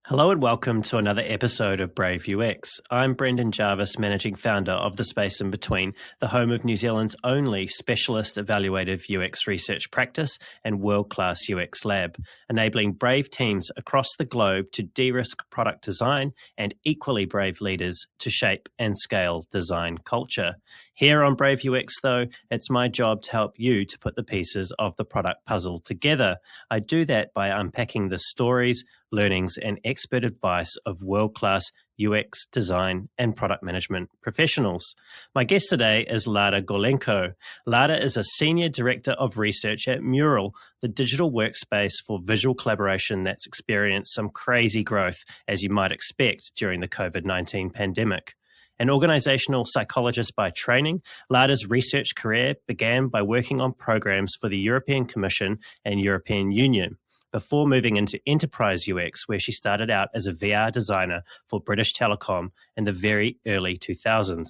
Hello and welcome to another episode of Brave UX. I'm Brendan Jarvis, Managing Founder of The Space in Between, the home of New Zealand's only specialist evaluative UX research practice and world-class UX lab, enabling brave teams across the globe to de-risk product design and equally brave leaders to shape and scale design culture. Here on Brave UX, though, it's my job to help you to put the pieces of the product puzzle together. I do that by unpacking the stories, learnings, and expert advice of world-class UX, design, and product management professionals. My guest today is Lada Gorlenko. Lada is a Senior Director of Research at MURAL, the digital workspace for visual collaboration that's experienced some crazy growth, as you might expect, during the COVID-19 pandemic. An organizational psychologist by training, Lada's research career began by working on programs for the European Commission and European Union, before moving into enterprise UX, where she started out as a VR designer for British Telecom in the very early 2000s.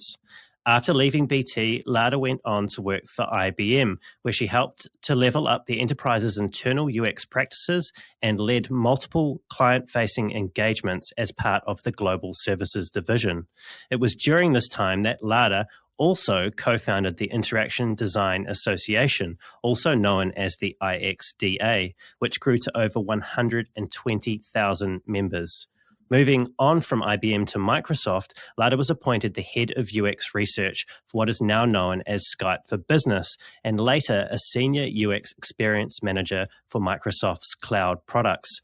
After leaving BT, Lada went on to work for IBM, where she helped to level up the enterprise's internal UX practices and led multiple client-facing engagements as part of the Global Services division. It was during this time that Lada also co-founded the Interaction Design Association, also known as the IXDA, which grew to over 120,000 members. Moving on from IBM to Microsoft, Lada was appointed the head of UX research for what is now known as Skype for Business, and later a senior UX experience manager for Microsoft's cloud products.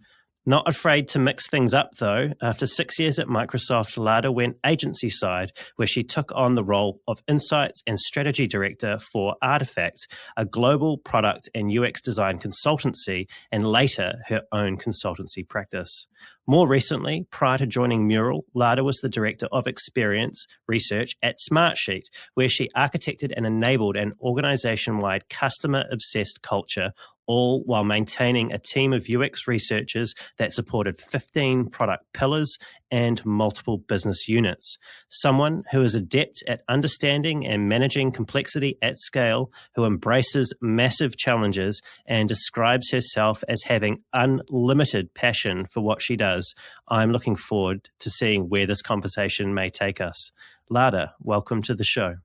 Not afraid to mix things up, though. After 6 years at Microsoft, Lada went agency side, where she took on the role of Insights and Strategy Director for Artifact, a global product and UX design consultancy, and later her own consultancy practice. More recently, prior to joining MURAL, Lada was the Director of Experience Research at Smartsheet, where she architected and enabled an organization-wide customer-obsessed culture, all while maintaining a team of UX researchers that supported 15 product pillars and multiple business units. Someone who is adept at understanding and managing complexity at scale, who embraces massive challenges and describes herself as having unlimited passion for what she does. I'm looking forward to seeing where this conversation may take us. Lada, welcome to the show.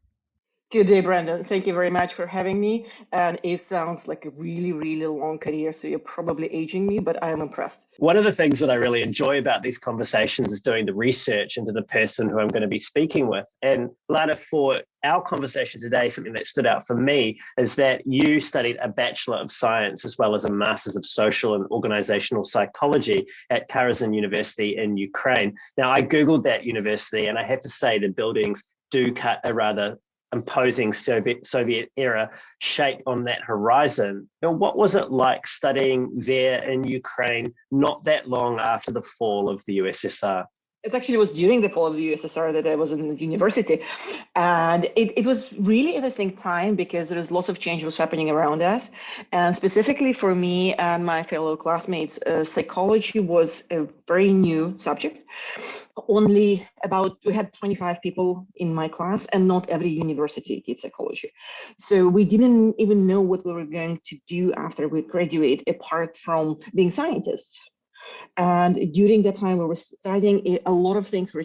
Good day, Brandon. Thank you very much for having me. And it sounds like a really, really long career, so you're probably aging me, but I am impressed. One of the things that I really enjoy about these conversations is doing the research into the person who I'm going to be speaking with. And Lada, for our conversation today, something that stood out for me is that you studied a Bachelor of Science as well as a Master's of Social and Organizational Psychology at Karazin University in Ukraine. Now, I Googled that university, and I have to say the buildings do cut a rather imposing Soviet-era shape on that horizon. Now, what was it like studying there in Ukraine not that long after the fall of the USSR? It actually was during the fall of the USSR that I was in university. And it was really interesting time because there was lots of change was happening around us. And specifically for me and my fellow classmates, psychology was a very new subject. We had 25 people in my class, and not every university did psychology. So we didn't even know what we were going to do after we graduate, apart from being scientists. And during that time we were studying, a lot of things were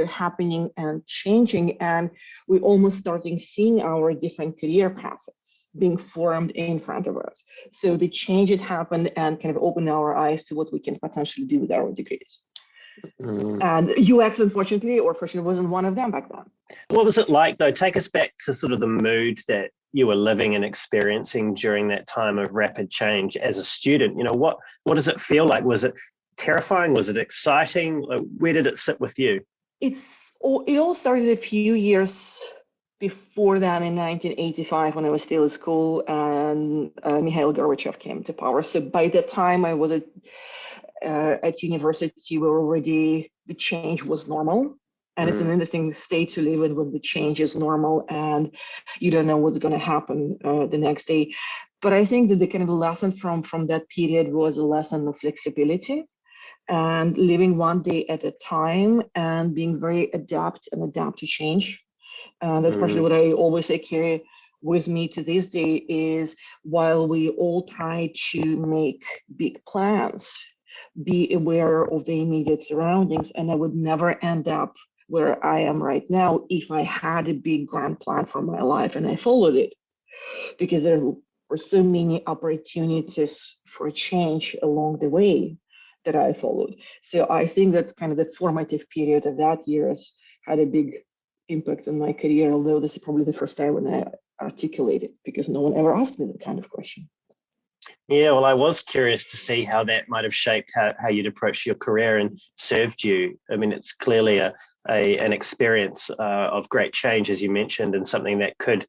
happening and changing, and we almost starting seeing our different career paths being formed in front of us. So the change had happened and kind of opened our eyes to what we can potentially do with our degrees. And UX, unfortunately, or fortunately, wasn't one of them back then. What was it like, though? Take us back to sort of the mood that you were living and experiencing during that time of rapid change as a student. You know, what does it feel like? Was it terrifying? Was it exciting? Where did it sit with you? It all started a few years before that, in 1985, when I was still at school, and Mikhail Gorbachev came to power. So by that time, I was at university where already the change was normal. And it's an interesting state to live in when the change is normal and you don't know what's going to happen the next day. But I think that the kind of lesson from that period was a lesson of flexibility and living one day at a time and being very adapt to change. That's partially what I always say carry with me to this day is, while we all try to make big plans, be aware of the immediate surroundings, and I would never end up where I am right now if I had a big grand plan for my life and I followed it, because there were so many opportunities for change along the way that I followed. So I think that kind of the formative period of that years had a big impact on my career, although this is probably the first time when I articulate it, because no one ever asked me that kind of question. Yeah, well, I was curious to see how that might have shaped how you'd approached your career and served you. I mean, it's clearly an experience of great change, as you mentioned, and something that could,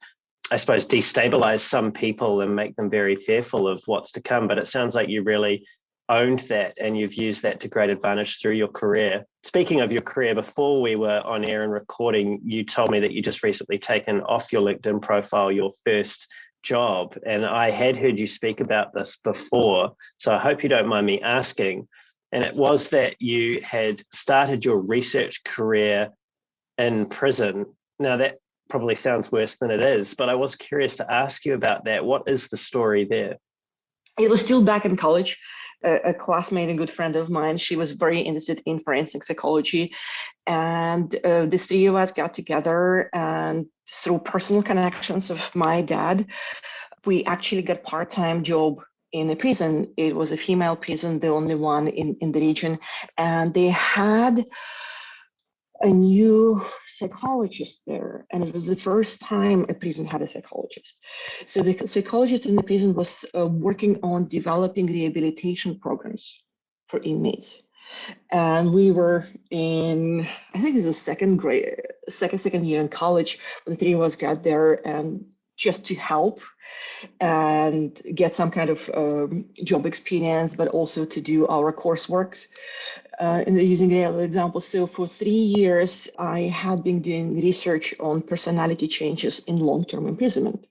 I suppose, destabilize some people and make them very fearful of what's to come. But it sounds like you really owned that and you've used that to great advantage through your career. Speaking of your career, before we were on air and recording, you told me that you just recently taken off your LinkedIn profile your first job. And I had heard you speak about this before, so I hope you don't mind me asking. And it was that you had started your research career in prison. Now, that probably sounds worse than it is, but I was curious to ask you about that. What is the story there? It was still back in college. A classmate, a good friend of mine, she was very interested in forensic psychology. And the three of us got together, and through personal connections of my dad, we actually got part-time job in a prison. It was a female prison, the only one in the region. And they had a new psychologist there, and it was the first time a prison had a psychologist. So the psychologist in the prison was working on developing rehabilitation programs for inmates. And we were in, I think it was second year in college when the three of us got there, and just to help and get some kind of job experience, but also to do our coursework using real examples. So for 3 years, I had been doing research on personality changes in long-term imprisonment,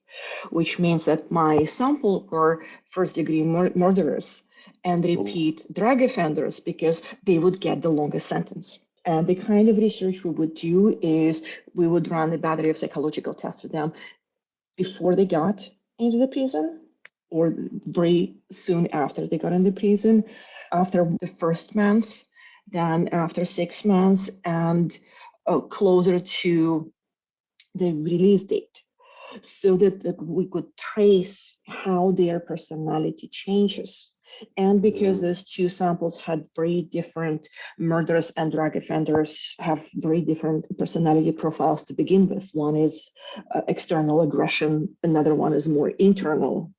which means that my sample were first-degree murderers and repeat drug offenders, because they would get the longest sentence. And the kind of research we would do is we would run a battery of psychological tests with them before they got into the prison, or very soon after they got into prison, after the first month, then after 6 months, and closer to the release date, so that we could trace how their personality changes. And because those two samples had very different, murderers and drug offenders have very different personality profiles to begin with. One is external aggression, another one is more internal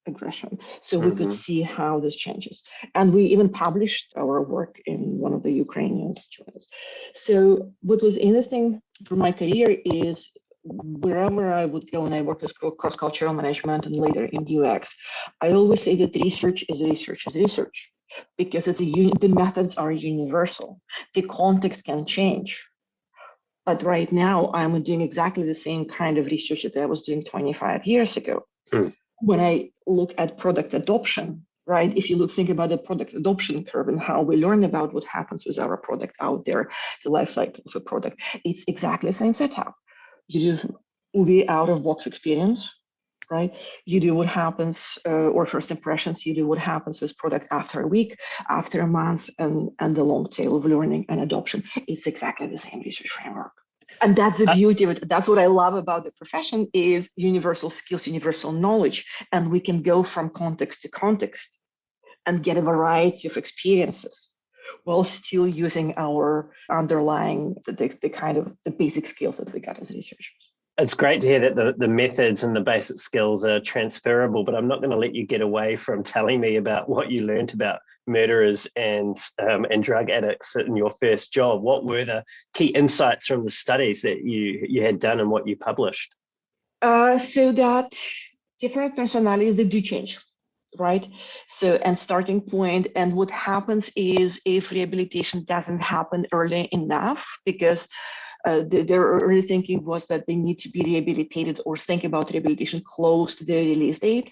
aggression. So we could see how this changes. And we even published our work in one of the Ukrainian journals. So what was interesting for my career is wherever I would go, and I work with cross-cultural management and later in UX, I always say that research is research, because the methods are universal. The context can change. But right now, I'm doing exactly the same kind of research that I was doing 25 years ago. When I look at product adoption, right? If you think about the product adoption curve and how we learn about what happens with our product out there, the life cycle of a product, it's exactly the same setup. You do the out-of-box experience, right? You do what happens, or first impressions, you do what happens with product after a week, after a month, and the long tail of learning and adoption. It's exactly the same research framework. And that's the beauty of it. That's what I love about the profession, is universal skills, universal knowledge. And we can go from context to context and get a variety of experiences while still using our underlying, the kind of the basic skills that we got as researchers. It's great to hear that the methods and the basic skills are transferable, but I'm not going to let you get away from telling me about what you learned about murderers and drug addicts in your first job. What were the key insights from the studies that you had done and what you published? So that different personalities, they do change, right? So, and starting point, and what happens is if rehabilitation doesn't happen early enough, because their early thinking was that they need to be rehabilitated or think about rehabilitation close to the release date.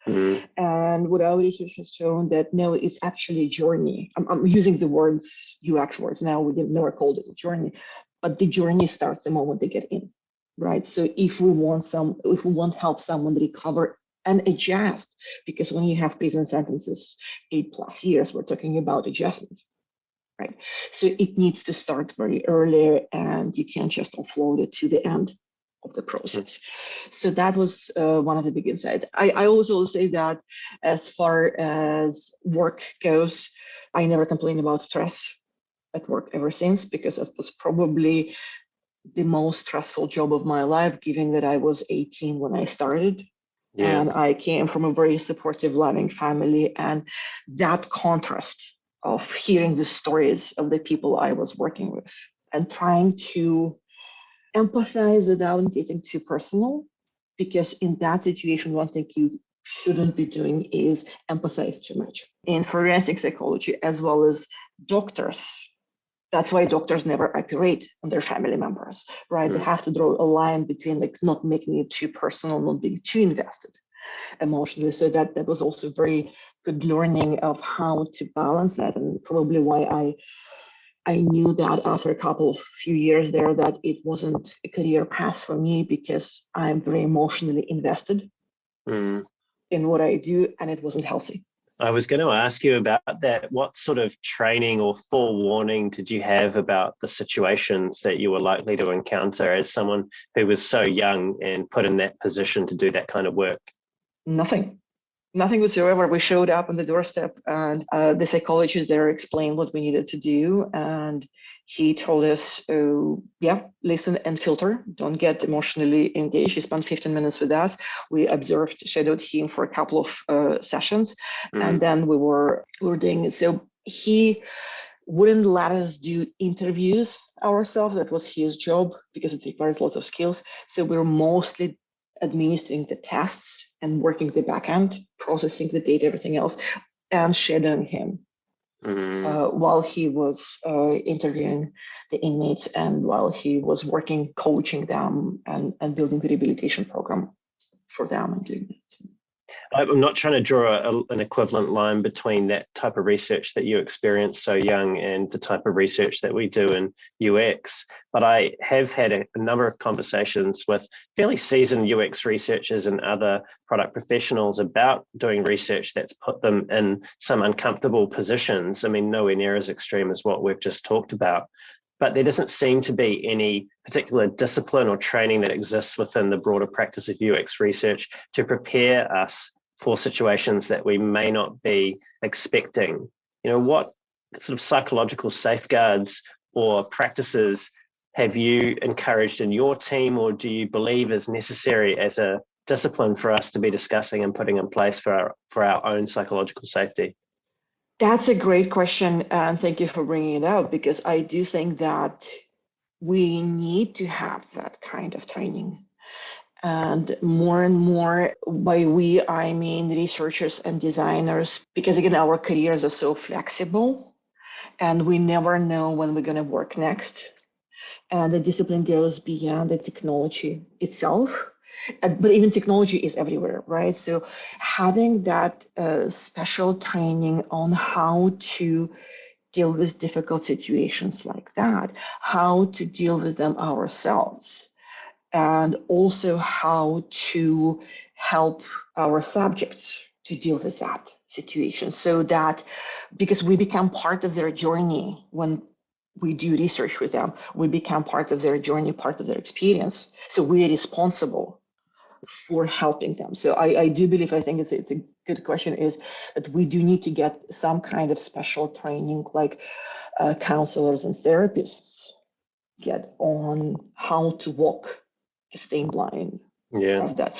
And what our research has shown that no, it's actually a journey. I'm using the words, UX words now, we never called it a journey, but the journey starts the moment they get in, right? So if we want help someone recover and adjust, because when you have prison sentences 8+ years, we're talking about adjustment, right? So it needs to start very early, and you can't just offload it to the end of the process. So that was one of the big insights. I also say that as far as work goes, I never complained about stress at work ever since, because it was probably the most stressful job of my life, given that I was 18 when I started. Yeah. And I came from a very supportive, loving family. And that contrast of hearing the stories of the people I was working with and trying to empathize without getting too personal, because in that situation, one thing you shouldn't be doing is empathize too much. In forensic psychology, as well as doctors, that's why doctors never operate on their family members, right? They have to draw a line between like not making it too personal, not being too invested emotionally. So that was also very good learning of how to balance that, and probably why I knew that after a few years there that it wasn't a career path for me, because I'm very emotionally invested in what I do, and it wasn't healthy. I was going to ask you about that. What sort of training or forewarning did you have about the situations that you were likely to encounter as someone who was so young and put in that position to do that kind of work? Nothing whatsoever. We showed up on the doorstep, and the psychologist there explained what we needed to do. And he told us, listen and filter. Don't get emotionally engaged. He spent 15 minutes with us. We observed, shadowed him for a couple of sessions, and then we were doing it. So he wouldn't let us do interviews ourselves. That was his job, because it requires lots of skills. So we were mostly administering the tests and working the back end, processing the data, everything else, and shadowing him while he was interviewing the inmates, and while he was working, coaching them, and building the rehabilitation program for them and doing that. I'm not trying to draw an equivalent line between that type of research that you experienced so young and the type of research that we do in UX, but I have had a number of conversations with fairly seasoned UX researchers and other product professionals about doing research that's put them in some uncomfortable positions. I mean, nowhere near as extreme as what we've just talked about. But there doesn't seem to be any particular discipline or training that exists within the broader practice of UX research to prepare us for situations that we may not be expecting. You know, what sort of psychological safeguards or practices have you encouraged in your team, or do you believe is necessary as a discipline for us to be discussing and putting in place for our own psychological safety? That's a great question, and thank you for bringing it up, because I do think that we need to have that kind of training. And more, by we, I mean researchers and designers, because again, our careers are so flexible, and we never know when we're going to work next. And the discipline goes beyond the technology itself. But even technology is everywhere, right? So having that special training on how to deal with difficult situations like that, how to deal with them ourselves, and also how to help our subjects to deal with that situation, so that, because we become part of their journey when we do research with them, we become part of their journey, part of their experience. So we're responsible for helping them. So I do believe, I think it's a good question, is that we do need to get some kind of special training, like counselors and therapists get on how to walk the same line of that.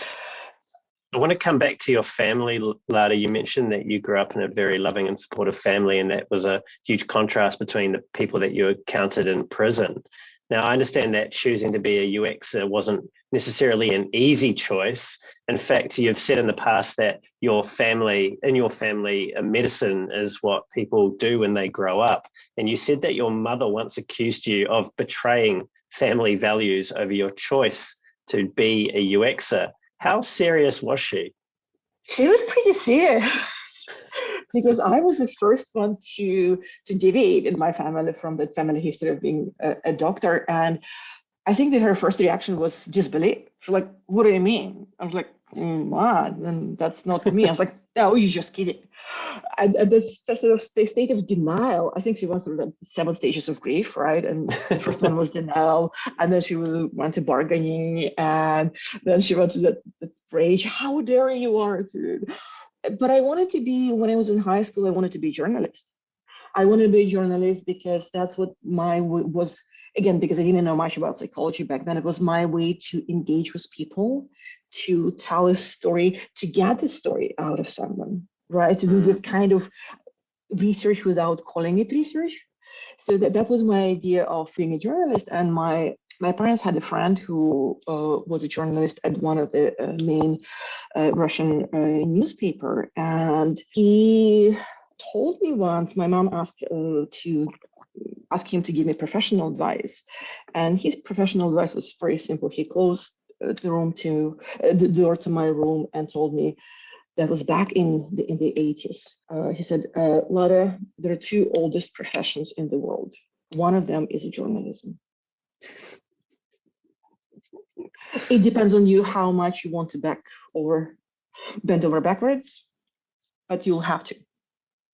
I want to come back to your family, Lada. You mentioned that you grew up in a very loving and supportive family, and that was a huge contrast between the people that you encountered in prison. Now, I understand that choosing to be a UXer wasn't necessarily an easy choice. In fact, you've said in the past that in your family, medicine is what people do when they grow up. And you said that your mother once accused you of betraying family values over your choice to be a UXer. How serious was she? She was pretty serious, because I was the first one to deviate in my family from that family history of being a doctor. And I think that her first reaction was disbelief. She's like, what do you mean? I was like, what? And that's not for me. I was like, no, you're just kidding. And that's sort of the state of denial. I think she went through the 7 stages of grief, right? And the first one was denial, and then she went to bargaining, and then she went to the rage. How dare you are, dude? But I wanted to be, when I was in high school, I wanted to be a journalist. I wanted to be a journalist because that's what was, again, because I didn't know much about psychology back then. It was my way to engage with people, to tell a story, to get the story out of someone, right? To do the kind of research without calling it research. So that was my idea of being a journalist. And my parents had a friend who was a journalist at one of the main Russian newspaper, and he told me once, my mom asked to ask him to give me professional advice, and his professional advice was very simple. He closed the door to my room and told me, that was back in the 80s. He said, Lada, there are 2 oldest professions in the world. One of them is journalism. It depends on you how much you want to bend over backwards, but you'll have to.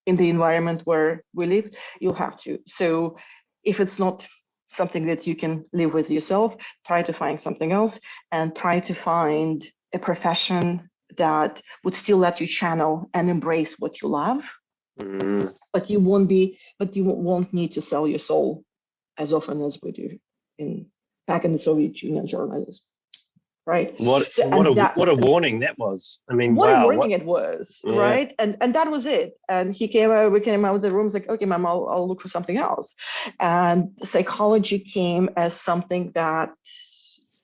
In the environment where we live, you'll have to. So if it's not something that you can live with yourself, try to find something else, and try to find a profession that would still let you channel and embrace what you love. But you won't need to sell your soul as often as we do back in the Soviet Union journalism. Right. What a warning that was. I mean, what wow. a warning it was, yeah. Right? And that was it. And we came out of the room, like, okay, mom, I'll look for something else. And psychology came as something that,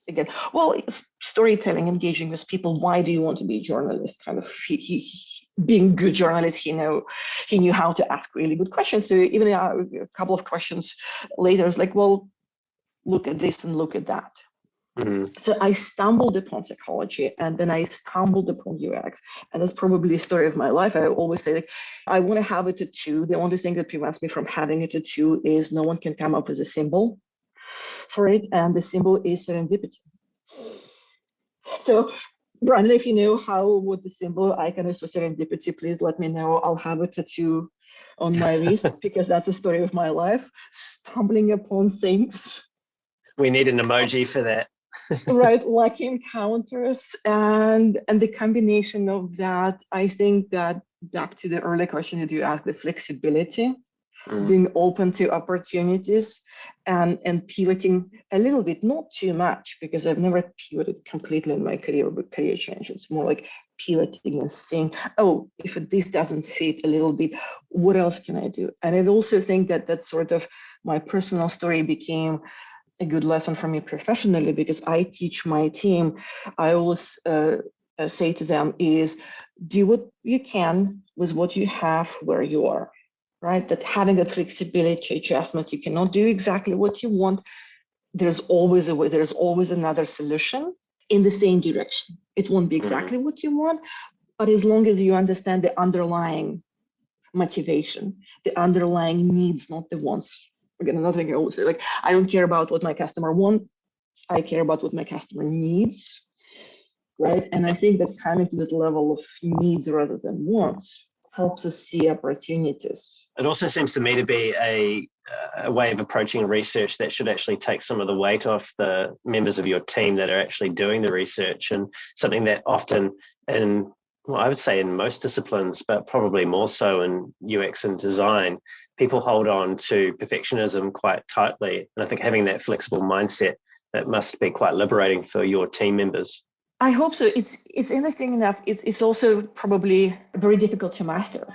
again, well, storytelling, engaging with people. Why do you want to be a journalist? Kind of being a good journalist, he knew how to ask really good questions. So even a couple of questions later, it's like, well, look at this and look at that. So I stumbled upon psychology, and then I stumbled upon UX, and that's probably a story of my life. I always say, like, I want to have a tattoo. The only thing that prevents me from having a tattoo is no one can come up with a symbol for it, and the symbol is serendipity. So, Brandon, if you know what the symbol icon is for serendipity, please let me know. I'll have a tattoo on my wrist because that's a story of my life, stumbling upon things. We need an emoji for that. Right, lucky encounters, and the combination of that, I think that back to the earlier question that you asked, the flexibility, being open to opportunities, and pivoting a little bit, not too much, because I've never pivoted completely in my career with career change. It's more like pivoting and seeing, oh, if this doesn't fit a little bit, what else can I do? And I also think that sort of my personal story became a good lesson for me professionally, because I teach my team. I always say to them is, do what you can with what you have where you are, right? That having a flexibility adjustment, you cannot do exactly what you want. There's always a way, there's always another solution in the same direction. It won't be exactly what you want, but as long as you understand the underlying motivation, the underlying needs, not the wants. Again, another thing I always say, like, I don't care about what my customer wants, I care about what my customer needs, right? And I think that coming to that level of needs rather than wants helps us see opportunities. It also seems to me to be a way of approaching research that should actually take some of the weight off the members of your team that are actually doing the research, and something that often I would say in most disciplines, but probably more so in UX and design, people hold on to perfectionism quite tightly. And I think having that flexible mindset, that must be quite liberating for your team members. I hope so. It's interesting enough. It's also probably very difficult to master.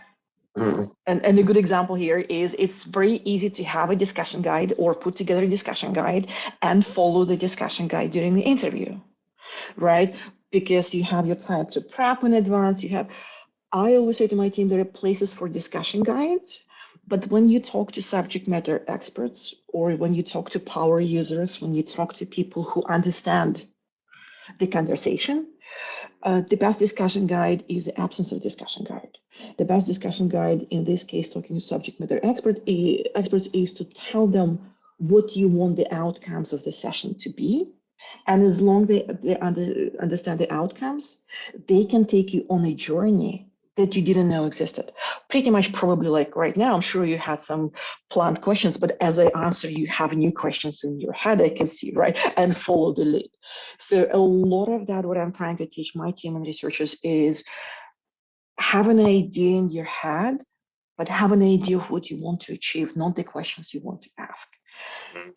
And a good example here is it's very easy to have a discussion guide or put together a discussion guide and follow the discussion guide during the interview, right? Because you have your time to prep in advance. I always say to my team, there are places for discussion guides, but when you talk to subject matter experts, or when you talk to power users, when you talk to people who understand the conversation, the best discussion guide is the absence of discussion guide. The best discussion guide, in this case, talking to subject matter experts, is to tell them what you want the outcomes of the session to be. And as long as they understand the outcomes, they can take you on a journey that you didn't know existed. Pretty much probably like right now, I'm sure you had some planned questions, but as I answer, you have new questions in your head, I can see, right? And follow the lead. So a lot of that, what I'm trying to teach my team and researchers is have an idea in your head, but have an idea of what you want to achieve, not the questions you want to ask.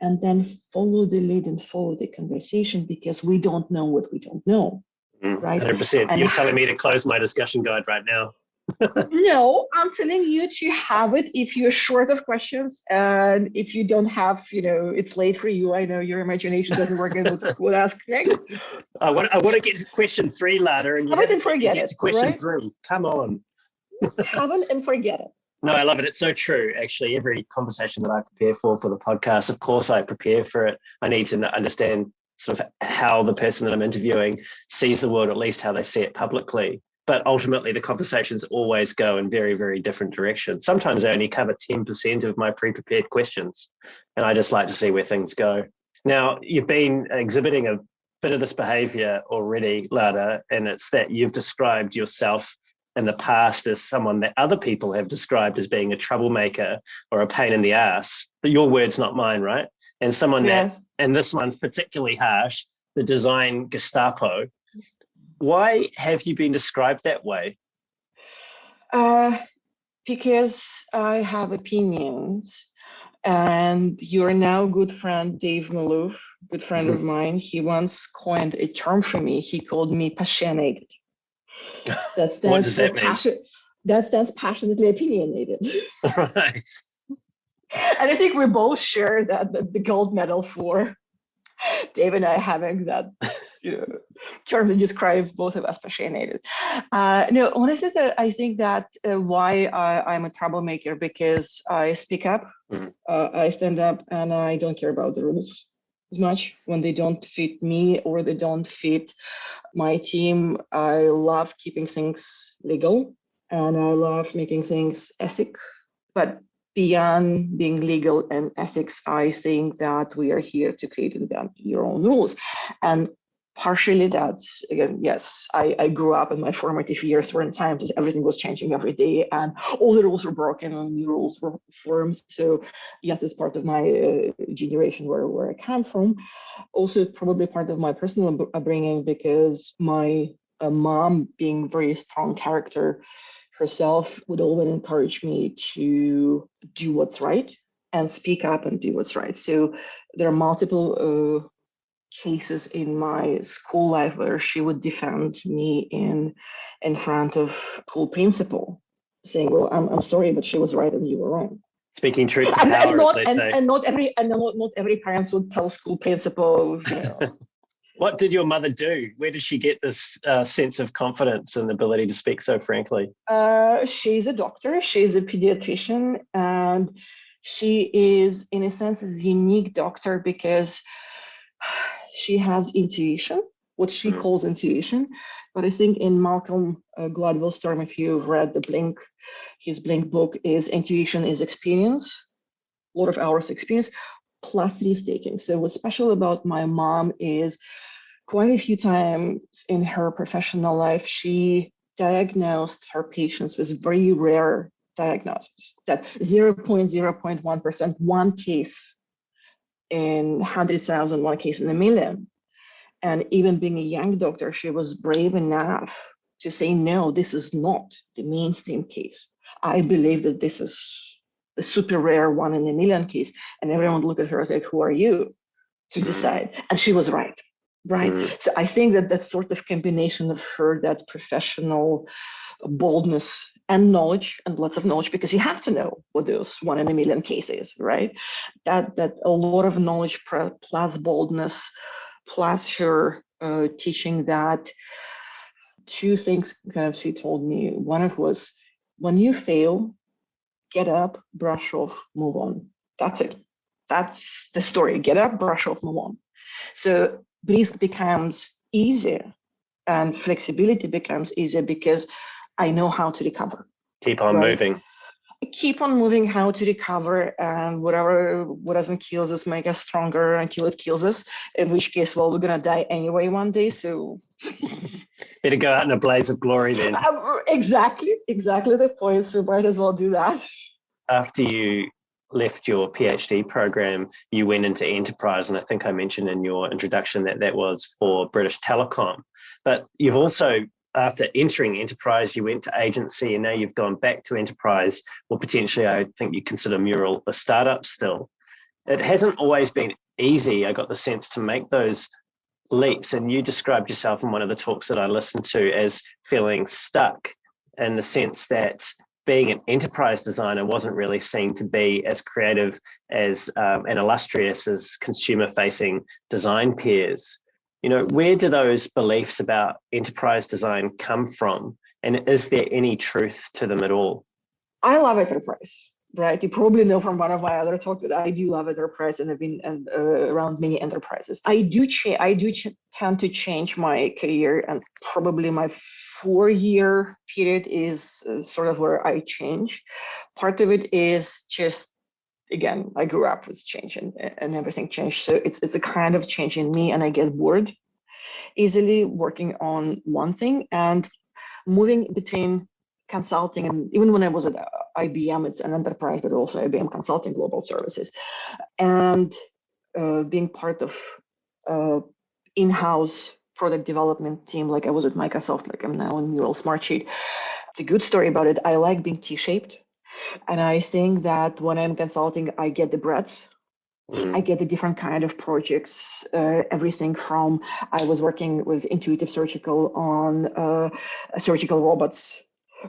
And then follow the lead and follow the conversation, because we don't know what we don't know. Right? 100%. And You're telling me to close my discussion guide right now. no, I'm telling you to have it if you're short of questions, and if you don't have, it's late for you. I know your imagination doesn't work and would ask next. I want to get to question 3, Lada, and you Have it and haven't let me forget get it, to question right? 3. Come on. Have it and forget it. No, I love it. It's so true. Actually, every conversation that I prepare for the podcast, of course, I prepare for it. I need to understand sort of how the person that I'm interviewing sees the world, at least how they see it publicly. But ultimately, the conversations always go in very, very different directions. Sometimes I only cover 10% of my pre-prepared questions, and I just like to see where things go. Now, you've been exhibiting a bit of this behavior already, Lada, and it's that you've described yourself in the past as someone that other people have described as being a troublemaker or a pain in the ass. But your words, not mine, right? And someone Yes. that, and this one's particularly harsh, the design Gestapo. Why have you been described that way? Because I have opinions. And your now good friend, Dave Maloof, good friend of mine, he once coined a term for me. He called me passionated. That stands What does for that mean? passion. That stands passionately opinionated. Right. And I think we both share that the gold medal for Dave and I having that term that describes both of us, passionated. No, honestly, I think that why I'm a troublemaker, because I speak up, I stand up, and I don't care about the rules as much when they don't fit me or they don't fit my team. I love keeping things legal, and I love making things ethic, but beyond being legal and ethics, I think that we are here to create your own rules. And partially that's, again, yes, I grew up in my formative years where in times everything was changing every day and all the rules were broken and new rules were formed. So yes, it's part of my generation where I come from. Also probably part of my personal upbringing, because my mom, being very strong character herself, would always encourage me to do what's right and speak up and do what's right. So there are multiple cases in my school life where she would defend me in front of school principal, saying, "Well, I'm sorry, but she was right and you were wrong." Speaking truth to power, as they say. And not every parent would tell school principal, What did your mother do? Where did she get this sense of confidence and ability to speak so frankly? She's a doctor. She's a pediatrician, and she is, in a sense, a unique doctor because she has intuition, what she calls intuition. But I think in Malcolm Gladwell's term, if you've read his Blink book, is intuition is experience, a lot of hours experience, plus risk-taking. So what's special about my mom is quite a few times in her professional life, she diagnosed her patients with very rare diagnoses, that 0.0.1%, one case in 100,000, one case in a million. And even being a young doctor, she was brave enough to say, no, this is not the mainstream case. I believe that this is the super rare one in a million case. And everyone would look at her like, who are you to decide? And she was right. Right. So I think that sort of combination of her, that professional boldness and knowledge, and lots of knowledge, because you have to know what those one in a million cases, right? That a lot of knowledge plus boldness, plus her teaching that two things kind of she told me. One of was, when you fail, get up, brush off, move on. That's it. That's the story. Get up, brush off, move on. So risk becomes easier and flexibility becomes easier because I know how to recover. Keep on moving. keep on moving, how to recover, and what doesn't kill us make us stronger until it kills us, in which case, well, we're gonna die anyway one day, so Better go out in a blaze of glory then. exactly the point, so might as well do that. After you left your PhD program, you went into enterprise, and I think I mentioned in your introduction that that was for British Telecom. But you've also, after entering enterprise, you went to agency, and now you've gone back to enterprise, or potentially I think you consider MURAL a startup still. It hasn't always been easy, I got the sense, to make those leaps, and you described yourself in one of the talks that I listened to as feeling stuck, in the sense that being an enterprise designer wasn't really seen to be as creative as and illustrious as consumer-facing design peers. You know, where do those beliefs about enterprise design come from? And is there any truth to them at all? I love enterprise, right? You probably know from one of my other talks that I do love enterprise, and I've been around many enterprises. I do tend to change my career, and probably my 4-year period is sort of where I change. Part of it is just, again, I grew up with change, and everything changed. So it's a kind of change in me, and I get bored easily working on one thing and moving between consulting, and even when I was at IBM, it's an enterprise, but also IBM Consulting Global Services, and being part of in-house product development team, like I was at Microsoft, like I'm now in MURAL Smartsheet. The good story about it, I like being T-shaped, and I think that when I'm consulting, I get the breadth. I get a different kind of projects, everything from, I was working with Intuitive Surgical on surgical robots,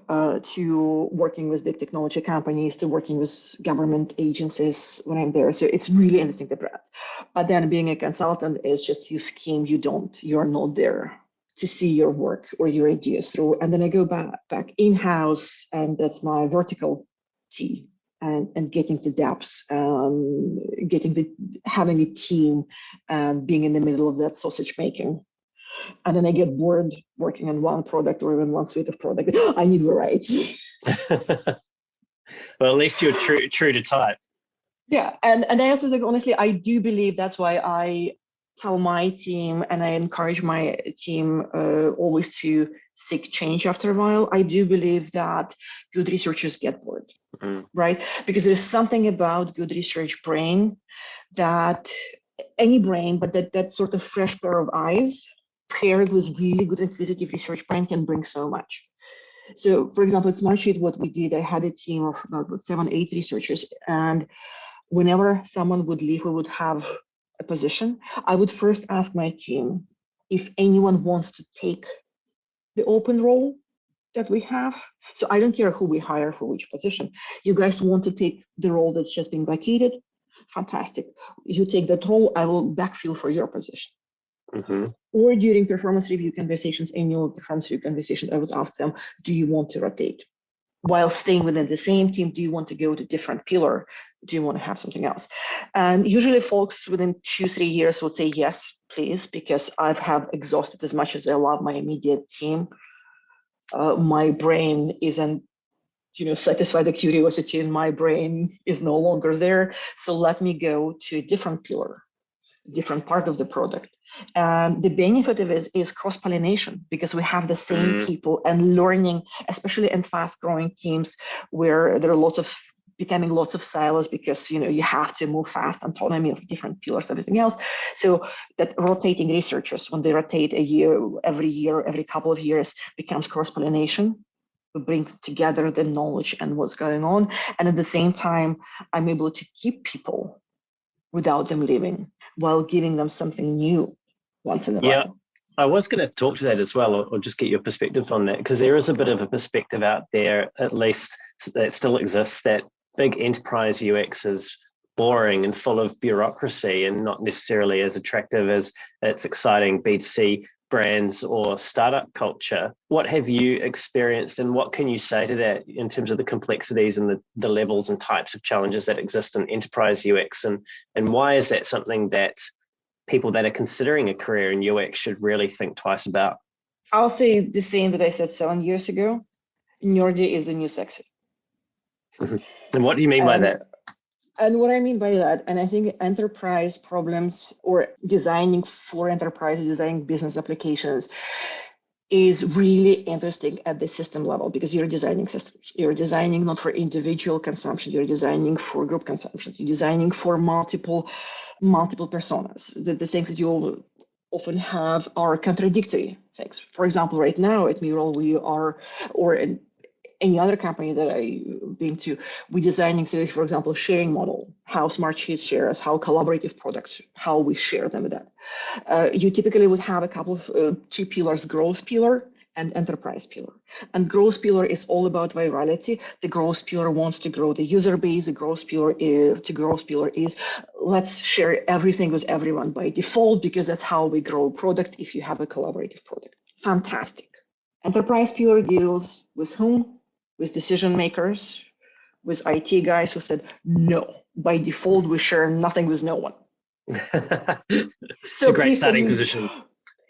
to working with big technology companies, to working with government agencies when I'm there. So it's really interesting, the breadth. But then being a consultant is just, you scheme, you're not there to see your work or your ideas through. And then I go back in-house, and that's my vertical T. And getting the depths, having a team, and being in the middle of that sausage making. And then I get bored working on one product or even one suite of product. I need variety. Well, at least you're true to type. Yeah, and I also think, honestly, I do believe that's why I tell my team, and I encourage my team always to seek change after a while. I do believe that good researchers get bored, right? Because there's something about good research brain, that any brain, but that sort of fresh pair of eyes paired with really good inquisitive research brain can bring so much. So, for example, at Smartsheet, what we did, I had a team of about 7, 8 researchers, and whenever someone would leave, we would have a position. I would first ask my team if anyone wants to take the open role that we have. So I don't care who we hire for which position. You guys want to take the role that's just been vacated? Fantastic. You take that role, I will backfill for your position. Or during performance review conversations, annual performance review conversations, I would ask them, do you want to rotate? While staying within the same team, do you want to go to different pillar? Do you want to have something else? And usually folks within 2-3 years would say, yes, please, because I have exhausted as much as I love my immediate team. My brain isn't, satisfy the curiosity, and my brain is no longer there. So let me go to a different pillar, different part of the product. And the benefit of it is cross-pollination, because we have the same people, and learning, especially in fast-growing teams where there are becoming lots of silos, because you have to move fast, autonomy of different pillars, everything else. So that rotating researchers, when they rotate every couple of years, becomes cross-pollination. We bring together the knowledge and what's going on, and at the same time, I'm able to keep people without them leaving, while giving them something new once in a while. Yeah, I was going to talk to that as well, or just get your perspective on that, because there is a bit of a perspective out there, at least that still exists, that big enterprise UX is boring and full of bureaucracy, and not necessarily as attractive as its exciting B2C brands or startup culture. What have you experienced, and what can you say to that in terms of the complexities and the levels and types of challenges that exist in enterprise UX, and why is that something that people that are considering a career in UX should really think twice about? I'll say the same that I said 7 years ago. Nerdy is the new sexy. And what do you mean by And that? and what I mean by that, and I think enterprise problems or designing for enterprises, designing business applications is really interesting at the system level because you're designing systems. You're designing not for individual consumption, you're designing for group consumption, you're designing for multiple personas. The things that you often have are contradictory things. For example, right now at MURAL, we are, or in any other company that I've been to, we're designing, for example, sharing model, how Smartsheet shares, how collaborative products, how we share them with that. You typically would have a couple of two pillars, growth pillar and enterprise pillar. And growth pillar is all about virality. The growth pillar wants to grow the user base. The growth pillar is let's share everything with everyone by default because that's how we grow a product if you have a collaborative product. Fantastic. Enterprise pillar deals with whom? With decision makers, with IT guys who said, no, by default, we share nothing with no one. It's a great starting position.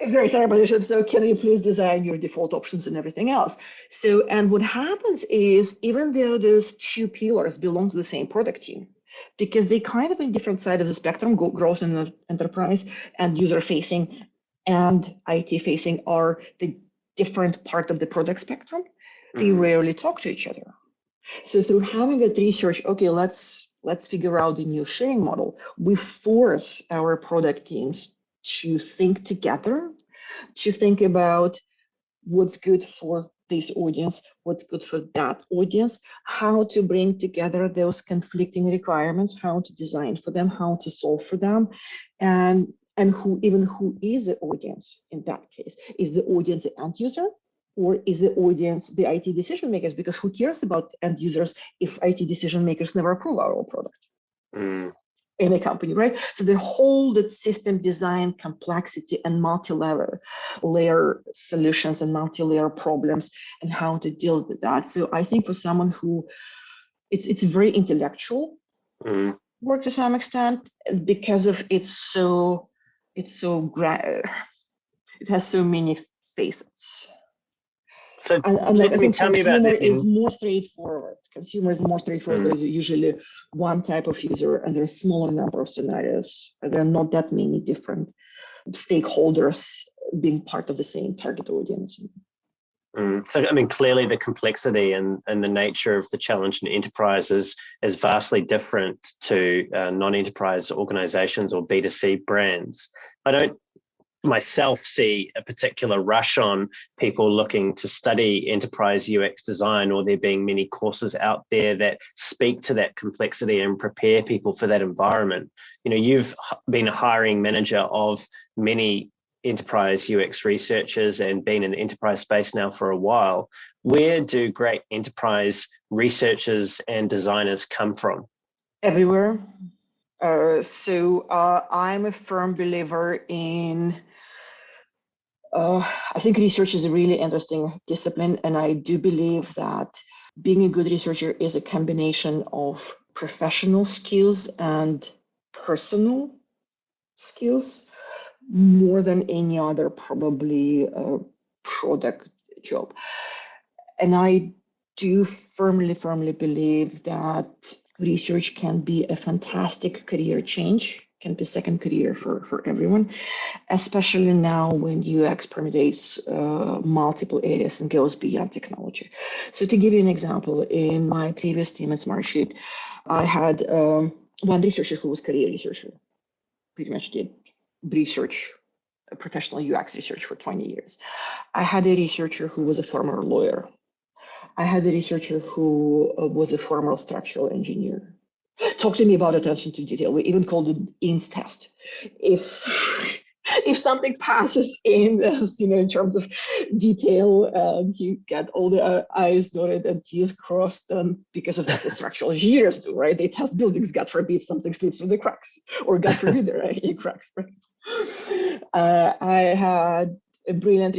Very starting position. So can you please design your default options and everything else? So, and what happens is, even though those two pillars belong to the same product team, because they kind of in different side of the spectrum, growth in the enterprise and user facing and IT facing are the different part of the product spectrum, they rarely talk to each other. So through having that research, okay, let's figure out the new sharing model. We force our product teams to think together, to think about what's good for this audience, what's good for that audience, how to bring together those conflicting requirements, how to design for them, how to solve for them, and who is the audience in that case? Is the audience the end user? Or is the audience the IT decision makers? Because who cares about end users if IT decision makers never approve our product in a company, right? So the whole that system design complexity and multi-layer solutions and multi-layer problems and how to deal with that. So I think for someone who it's very intellectual work to some extent because of it has so many facets. So And let I me think tell me about that is then. more straightforward. Consumer is more straightforward. There's usually one type of user, and there's a smaller number of scenarios. There are not that many different stakeholders being part of the same target audience. So, I mean, clearly the complexity and the nature of the challenge in enterprise is vastly different to non-enterprise organizations or B2C brands. I don't myself see a particular rush on people looking to study enterprise UX design, or there being many courses out there that speak to that complexity and prepare people for that environment. You know, you've been a hiring manager of many enterprise UX researchers and been in the enterprise space now for a while. Where do great enterprise researchers and designers come from? Everywhere. I'm a firm believer in I think research is a really interesting discipline, and I do believe that being a good researcher is a combination of professional skills and personal skills more than any other probably product job. And I do firmly believe that research can be a fantastic career change, can be second career for everyone, especially now when UX permeates multiple areas and goes beyond technology. So to give you an example, in my previous team at Smartsheet, I had one researcher who was career researcher, pretty much did research, professional UX research for 20 years. I had a researcher who was a former lawyer. I had a researcher who was a former structural engineer. Talk to me about attention to detail. We even called it INS test. If something passes in, in terms of detail, you get all the I's dotted and T's crossed, because of that's what structural engineers do, right? They test buildings. God forbid something slips through the cracks, or God forbid there are any cracks. Right? I had another brilliant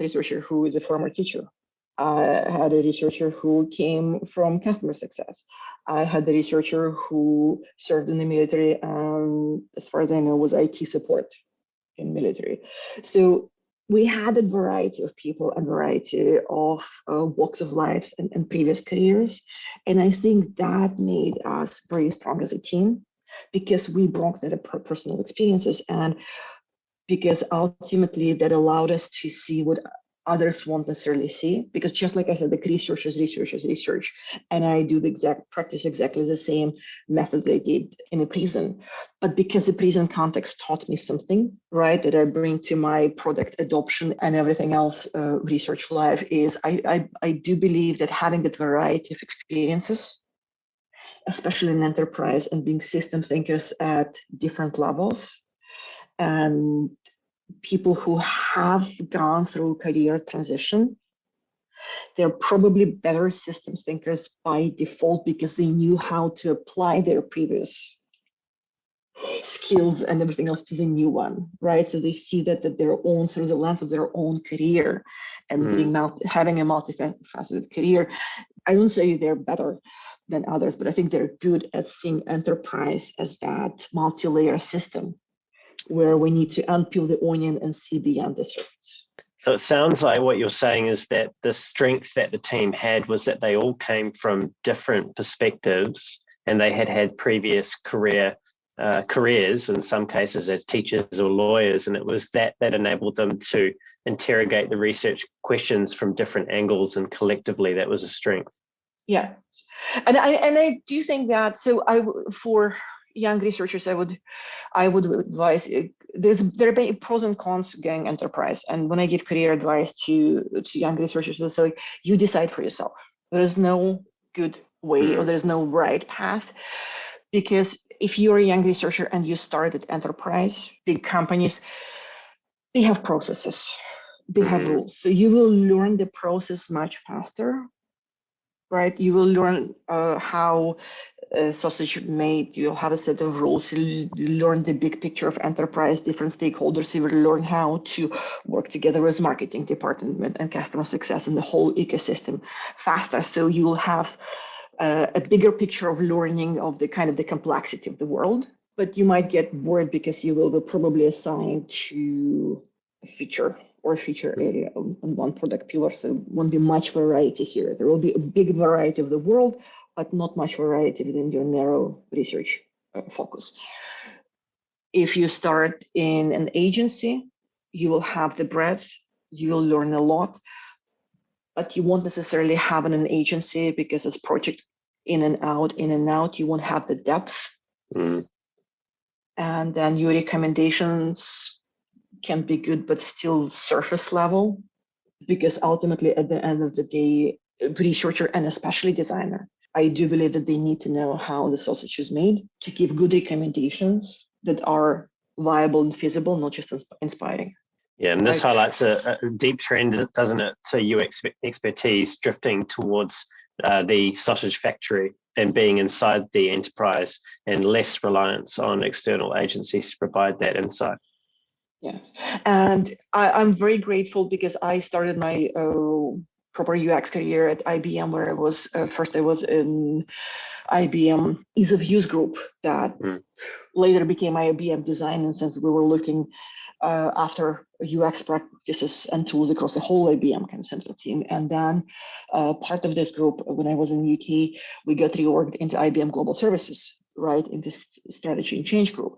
researcher who is a former teacher. I had a researcher who came from customer success. I had a researcher who served in the military, as far as I know, was IT support in military. So we had a variety of people and variety of walks of lives and previous careers. And I think that made us very strong as a team because we brought that personal experiences, and because ultimately that allowed us to see what others won't necessarily see. Because just like I said, the research is research, and I do the exact practice exactly the same method they did in a prison. But because the prison context taught me something, right, that I bring to my product adoption and everything else, research life, is I do believe that having that variety of experiences, especially in enterprise and being system thinkers at different levels, and people who have gone through career transition, they're probably better systems thinkers by default because they knew how to apply their previous skills and everything else to the new one, right? So they see that their own, through the lens of their own career, and being having a multifaceted career. I wouldn't say they're better than others, but I think they're good at seeing enterprise as that multi-layer system where we need to unpeel the onion and see beyond the surface. So it sounds like what you're saying is that the strength that the team had was that they all came from different perspectives, and they had previous careers, in some cases as teachers or lawyers, and it was that enabled them to interrogate the research questions from different angles, and collectively that was a strength. Yeah, and I do think that, so for young researchers, I would advise, there are pros and cons going enterprise, and when I give career advice to young researchers, it's like, you decide for yourself. There is no good way or there's no right path, because if you're a young researcher and you start at enterprise, big companies, they have processes, they have rules, so you will learn the process much faster, right? You will learn how sausage is made. You'll have a set of rules. You learn the big picture of enterprise, different stakeholders. You will learn how to work together as marketing department and customer success and the whole ecosystem faster. So you will have a bigger picture of learning of the kind of the complexity of the world. But you might get bored because you will be probably assigned to a feature or feature area on one product pillar. So won't be much variety here. There will be a big variety of the world, but not much variety within your narrow research focus. If you start in an agency, you will have the breadth, you will learn a lot, but you won't necessarily have an agency because it's project in and out, you won't have the depth. And then your recommendations can be good, but still surface level, because ultimately at the end of the day, researcher and especially designer, I do believe that they need to know how the sausage is made to give good recommendations that are viable and feasible, not just inspiring. Yeah, and this highlights a deep trend, doesn't it, to UX expertise drifting towards the sausage factory and being inside the enterprise, and less reliance on external agencies to provide that insight. Yeah, and I'm very grateful because I started my proper UX career at IBM, where I was first I was in IBM ease of use group that later became IBM design, and since we were looking after UX practices and tools across the whole IBM kind of central team. And then part of this group, when I was in UK, we got reorged into IBM Global Services, right, in this strategy and change group.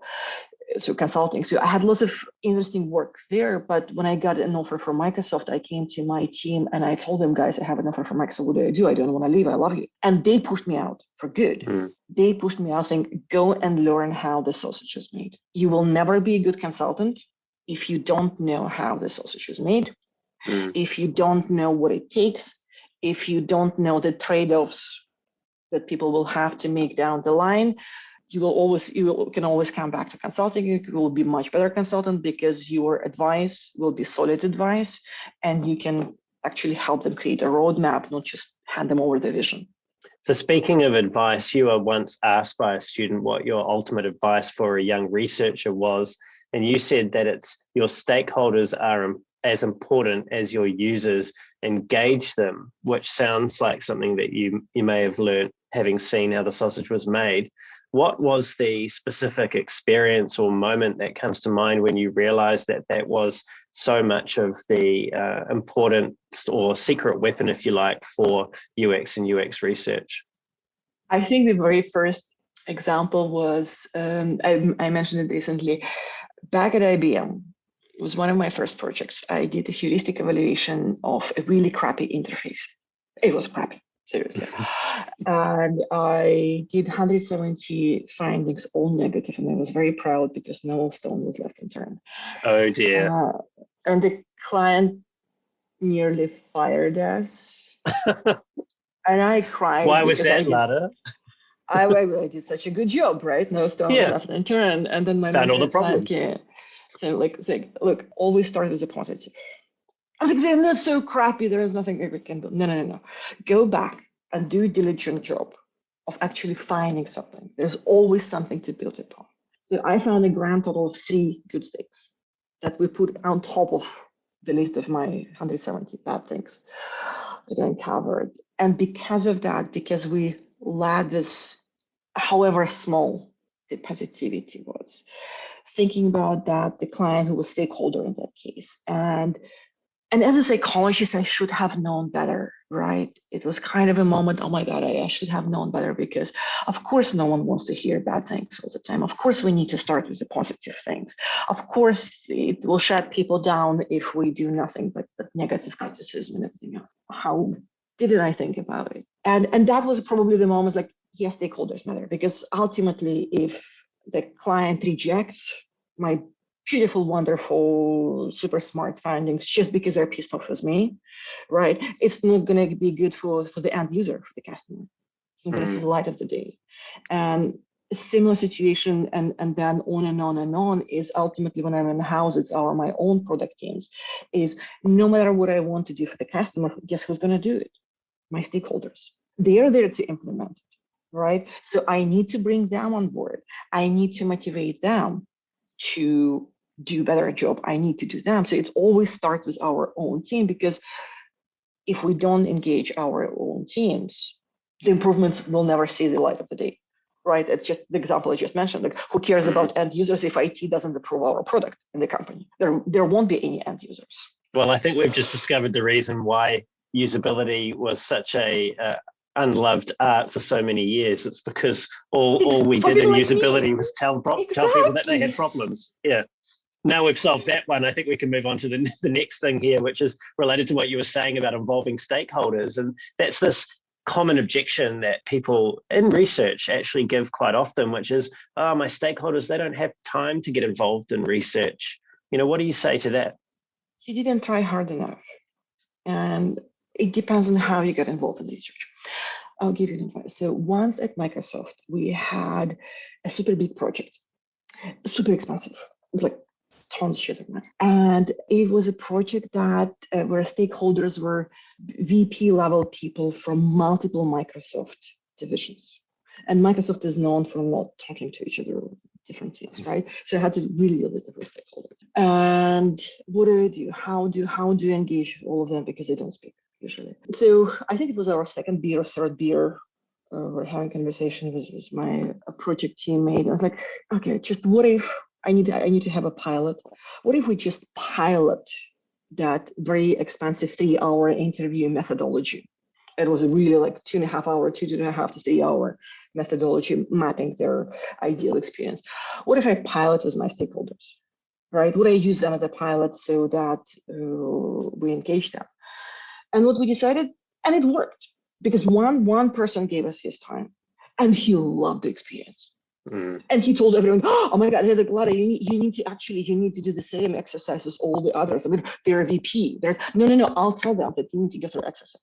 So consulting. So I had lots of interesting work there, but when I got an offer from Microsoft, I came to my team and I told them, guys, I have an offer from Microsoft. What do? I don't want to leave. I love you. And they pushed me out for good. They pushed me out saying, go and learn how the sausage is made. You will never be a good consultant if you don't know how the sausage is made, if you don't know what it takes, if you don't know the trade-offs that people will have to make down the line. You can always come back to consulting. You will be much better consultant because your advice will be solid advice, and you can actually help them create a roadmap, not just hand them over the vision. So speaking of advice, you were once asked by a student what your ultimate advice for a young researcher was, and you said that it's your stakeholders are as important as your users. Engage them, which sounds like something that you may have learned having seen how the sausage was made. What was the specific experience or moment that comes to mind when you realized that that was so much of the important or secret weapon, if you like, for UX and UX research? I think the very first example was, I mentioned it recently, back at IBM. It was one of my first projects. I did a heuristic evaluation of a really crappy interface. It was crappy, seriously. And I did 170 findings, all negative, and I was very proud because no stone was left unturned. Oh dear. And the client nearly fired us. And I cried. Why was that, Lada? I did such a good job, right? No stone was left unturned. And then my found all the manager problems. So like, look, always start with a positive. I was like, they're not so crappy. There is nothing we can do. No. Go back and do a diligent job of actually finding something. There's always something to build upon. So I found a grand total of 3 good things that we put on top of the list of my 170 bad things that I uncovered. And because of that, because we lacked this, however small the positivity was, thinking about that, the client who was stakeholder in that case. And as a psychologist, I should have known better, right? It was kind of a moment, oh my God, I should have known better, because of course no one wants to hear bad things all the time. Of course we need to start with the positive things. Of course it will shut people down if we do nothing but negative criticism and everything else. How didn't I think about it? And that was probably the moment, like, yes, stakeholders matter, because ultimately if the client rejects my beautiful, wonderful, super smart findings just because they're pissed off with me, right? It's not going to be good for the end user, for the customer. It's not going to see the light of the day. And a similar situation, and then on and on and on, is ultimately when I'm in the house, it's my own product teams, is no matter what I want to do for the customer, guess who's going to do it? My stakeholders. They are there to implement it, right? So I need to bring them on board. I need to motivate them to do better job. I need to do them. So it always starts with our own team, because if we don't engage our own teams, the improvements will never see the light of the day, right? It's just the example I just mentioned. Like, who cares about end users if IT doesn't approve our product in the company? There won't be any end users. Well, I think we've just discovered the reason why usability was such a unloved art for so many years. It's because all we did in usability was tell people that they had problems. Yeah. Now we've solved that one. I think we can move on to the next thing here, which is related to what you were saying about involving stakeholders. And that's this common objection that people in research actually give quite often, which is, oh, my stakeholders, they don't have time to get involved in research. What do you say to that? You didn't try hard enough. And it depends on how you get involved in research. I'll give you an advice. So once at Microsoft, we had a super big project, super expensive. It was like tons of shit of money. And it was a project that where stakeholders were VP level people from multiple Microsoft divisions. And Microsoft is known for not talking to each other, different teams, right? So I had to really deal with different stakeholders. And what do? How do you engage all of them, because they don't speak usually? So I think it was our second beer or third beer. We're having a conversation with my project teammate. I was like, okay, just what if I need to have a pilot? What if we just pilot that very expensive 3-hour interview methodology? It was really like 2.5 hour, 2.5 to 3 hour methodology, mapping their ideal experience. What if I pilot with my stakeholders, right? Would I use them as a pilot so that we engage them? And what we decided, and it worked, because one person gave us his time, and he loved the experience. And he told everyone, oh my God, Lada, you need to do the same exercise as all the others. I mean, they're a VP. No, I'll tell them that you need to get their exercise.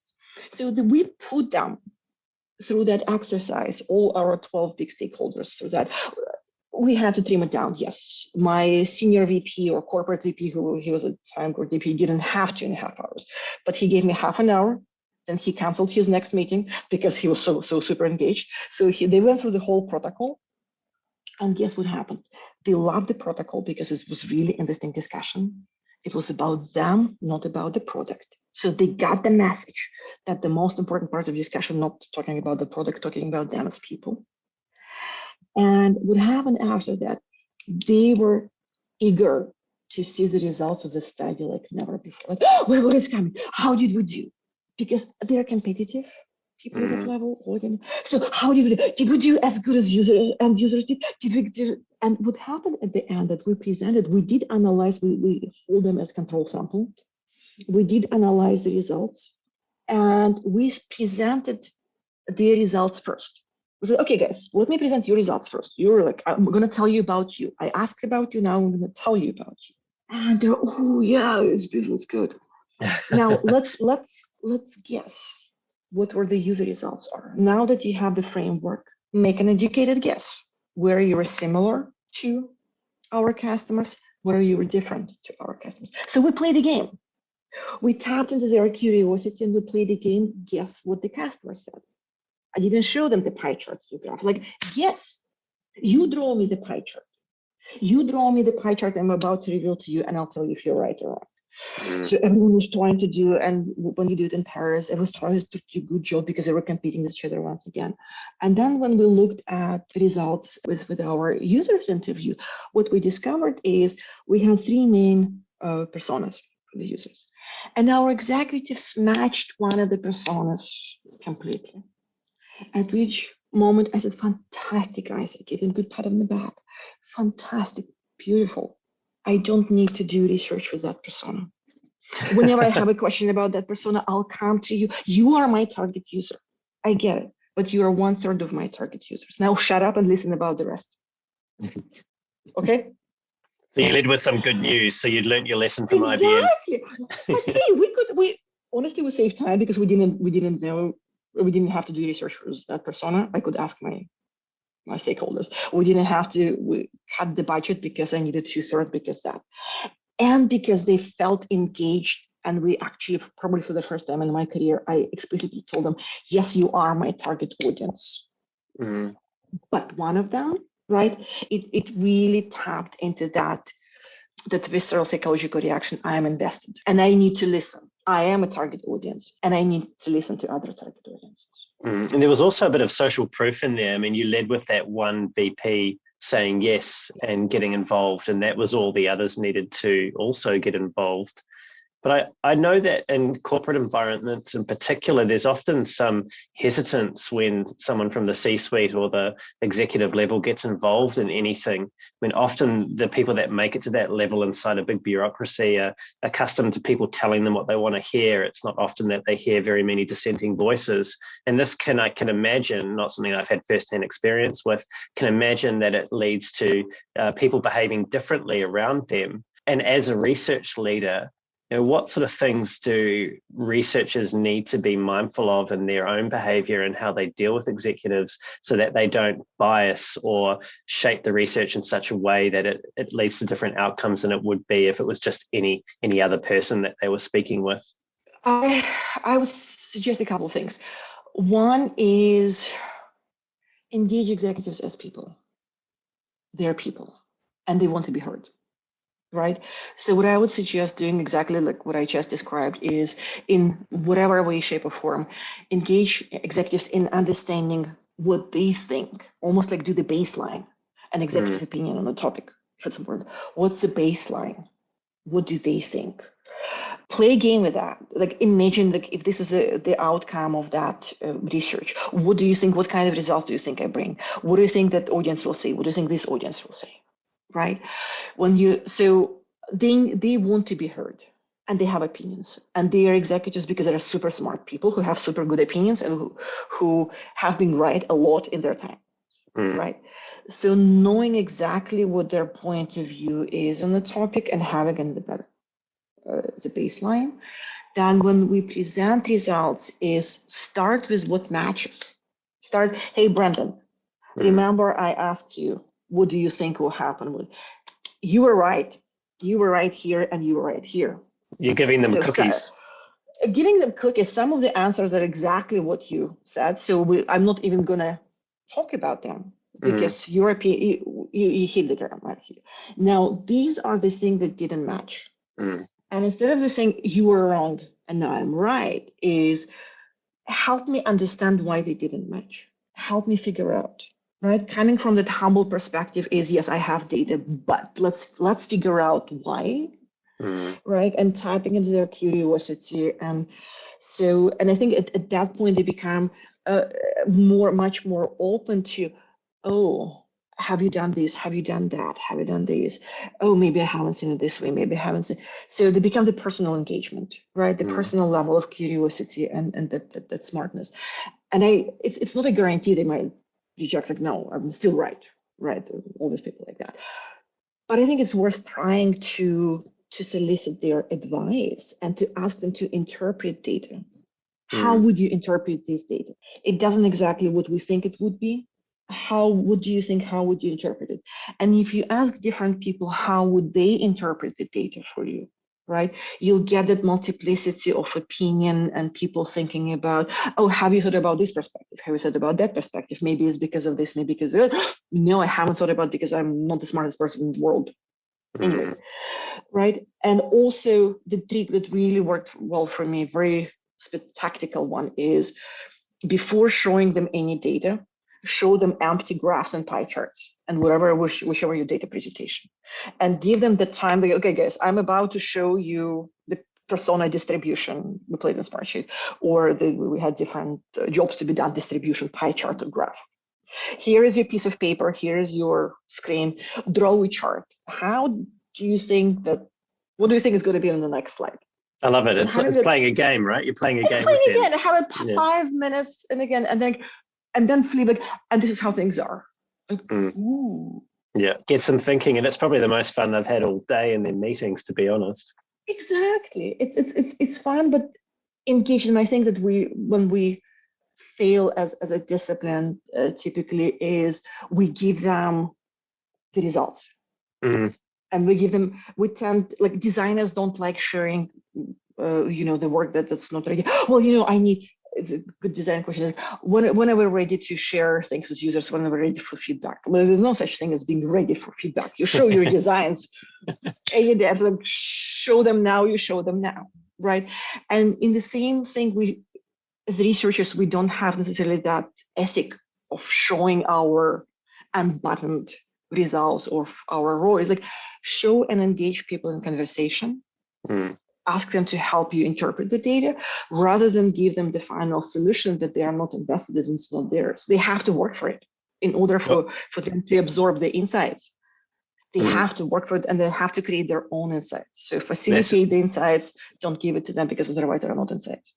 So we put them through that exercise, all our 12 big stakeholders through that. We had to trim it down, yes. My senior VP or corporate VP, he was a time corporate VP, didn't have 2.5 hours, but he gave me half an hour. Then he canceled his next meeting because he was so super engaged. So they went through the whole protocol. And guess what happened? They loved the protocol because it was really interesting discussion. It was about them, not about the product. So they got the message that the most important part of discussion, not talking about the product, talking about them as people. And what happened after that, they were eager to see the results of the study like never before. Like, oh, what is coming? How did we do? Because they're competitive people at that level. So how did we do? Did we do as good as users did? Did we do? And what happened at the end that we presented, we did analyze, we hold them as control sample. We did analyze the results and we presented the results first. We said, okay, guys, let me present your results first. You're like, I'm going to tell you about you. I asked about you, now I'm going to tell you about you. And they're, oh yeah, it's beautiful, it's good. Now let's guess what were the user results are. Now that you have the framework, make an educated guess where you were similar to our customers, where you were different to our customers. So we played a game. We tapped into their curiosity and we played a game. Guess what the customer said. I didn't show them the pie chart you graph. Like, yes, you draw me the pie chart. You draw me the pie chart I'm about to reveal to you, and I'll tell you if you're right or wrong. So everyone was trying to do, and when you do it in Paris, it was trying to do a good job because they were competing with each other once again. And then when we looked at results with our users interview, what we discovered is we have three main personas for the users. And our executives matched one of the personas completely. At which moment I said, fantastic, guys. I gave them a good pat on the back. Fantastic, beautiful. I don't need to do research for that persona. Whenever I have a question about that persona, I'll come to you. You are my target user. I get it, but you are 1/3 of my target users. Now shut up and listen about the rest. Okay? So you led with some good news. So you'd learned your lesson from IBM. IBM. But hey, we honestly we saved time because we didn't know. We didn't have to do research for that persona. I could ask my stakeholders. We didn't have to. We had the budget because I needed 2/3 because that, and because they felt engaged. And we actually, probably for the first time in my career, I explicitly told them, "Yes, you are my target audience." But one of them, right? It really tapped into that visceral psychological reaction. I am invested, and I need to listen. I am a target audience, and I need to listen to other target audiences. And there was also a bit of social proof in there. I mean, you led with that one VP saying yes and getting involved, and that was all the others needed to also get involved. But I know that in corporate environments in particular, there's often some hesitance when someone from the C-suite or the executive level gets involved in anything. I mean, often the people that make it to that level inside a big bureaucracy are accustomed to people telling them what they want to hear. It's not often that they hear very many dissenting voices. And this I can imagine, not something I've had firsthand experience with, can imagine that it leads to people behaving differently around them. And as a research leader, what sort of things do researchers need to be mindful of in their own behavior and how they deal with executives so that they don't bias or shape the research in such a way that it leads to different outcomes than it would be if it was just any other person that they were speaking with? I would suggest a couple of things. One is engage executives as people. They're people, and they want to be heard. Right. So what I would suggest doing exactly like what I just described is in whatever way, shape, or form, engage executives in understanding what they think, almost like do the baseline, an executive opinion on a topic, if it's important. What's the baseline? What do they think? Play a game with that. Like imagine like if this is the outcome of that research. What do you think? What kind of results do you think I bring? What do you think that audience will say? What do you think this audience will say? Right? So they want to be heard and they have opinions and they are executives because they are super smart people who have super good opinions and who have been right a lot in their time. Right? So knowing exactly what their point of view is on the topic and having in the baseline. Then when we present results is start with what matches. Hey, Brendan, remember I asked you, what do you think will happen? You were right. You were right here and you were right here. You're giving them cookies. Giving them cookies, some of the answers are exactly what you said. So I'm not even going to talk about them because you hit the ground right here. Now, these are the things that didn't match. And instead of just saying you were wrong and now I'm right, is help me understand why they didn't match. Help me figure out. right? Coming from that humble perspective is, yes, I have data, but let's figure out why, right? And tapping into their curiosity. And I think at that point they become much more open to, oh, have you done this? Have you done that? Have you done this? Oh, maybe I haven't seen it this way. Maybe I haven't seen. So they become the personal engagement, right? The personal level of curiosity and that smartness. And it's not a guarantee they might reject, like, no, I'm still right? All these people like that. But I think it's worth trying to solicit their advice and to ask them to interpret data. How would you interpret this data? It doesn't exactly what we think it would be. How would you interpret it? And if you ask different people, how would they interpret the data for you, right? You'll get that multiplicity of opinion and people thinking about, oh, have you thought about this perspective? Have you thought about that perspective? Maybe it's because of this, maybe because of that. No, I haven't thought about it because I'm not the smartest person in the world. Anyway, right? And also the trick that really worked well for me, very tactical one, is before showing them any data, show them empty graphs and pie charts and whichever your data presentation, and give them the time. Like, okay, guys, I'm about to show you the persona distribution we played in Smartsheet, or we had different jobs to be done distribution pie chart or graph. Here is your piece of paper. Here is your screen. Draw a chart. How do you think that? What do you think is going to be on the next slide? I love it. It's playing a game, right? You're playing a game with them. Again, have it 5 minutes, and again, and then flip it. And this is how things are. Like, ooh. Yeah, gets them thinking, and it's probably the most fun they've had all day in their meetings, to be honest. Exactly. It's fun, but engaged. And I think that when we fail as a discipline, typically is we give them the results. And we tend, like, designers don't like sharing, the work that's not ready. Well, it's a good design question is, when are we ready to share things with users, when are we ready for feedback? Well, there's no such thing as being ready for feedback. You show your designs, and you like, show them now, right? And in the same thing, as researchers, we don't have necessarily that ethic of showing our unbuttoned results or our raw. It's like, show and engage people in conversation. Ask them to help you interpret the data, rather than give them the final solution that they are not invested in. It's not theirs. They have to work for it in order for them to absorb the insights. They have to work for it, and they have to create their own insights. So facilitate the insights, don't give it to them, because otherwise there are not insights.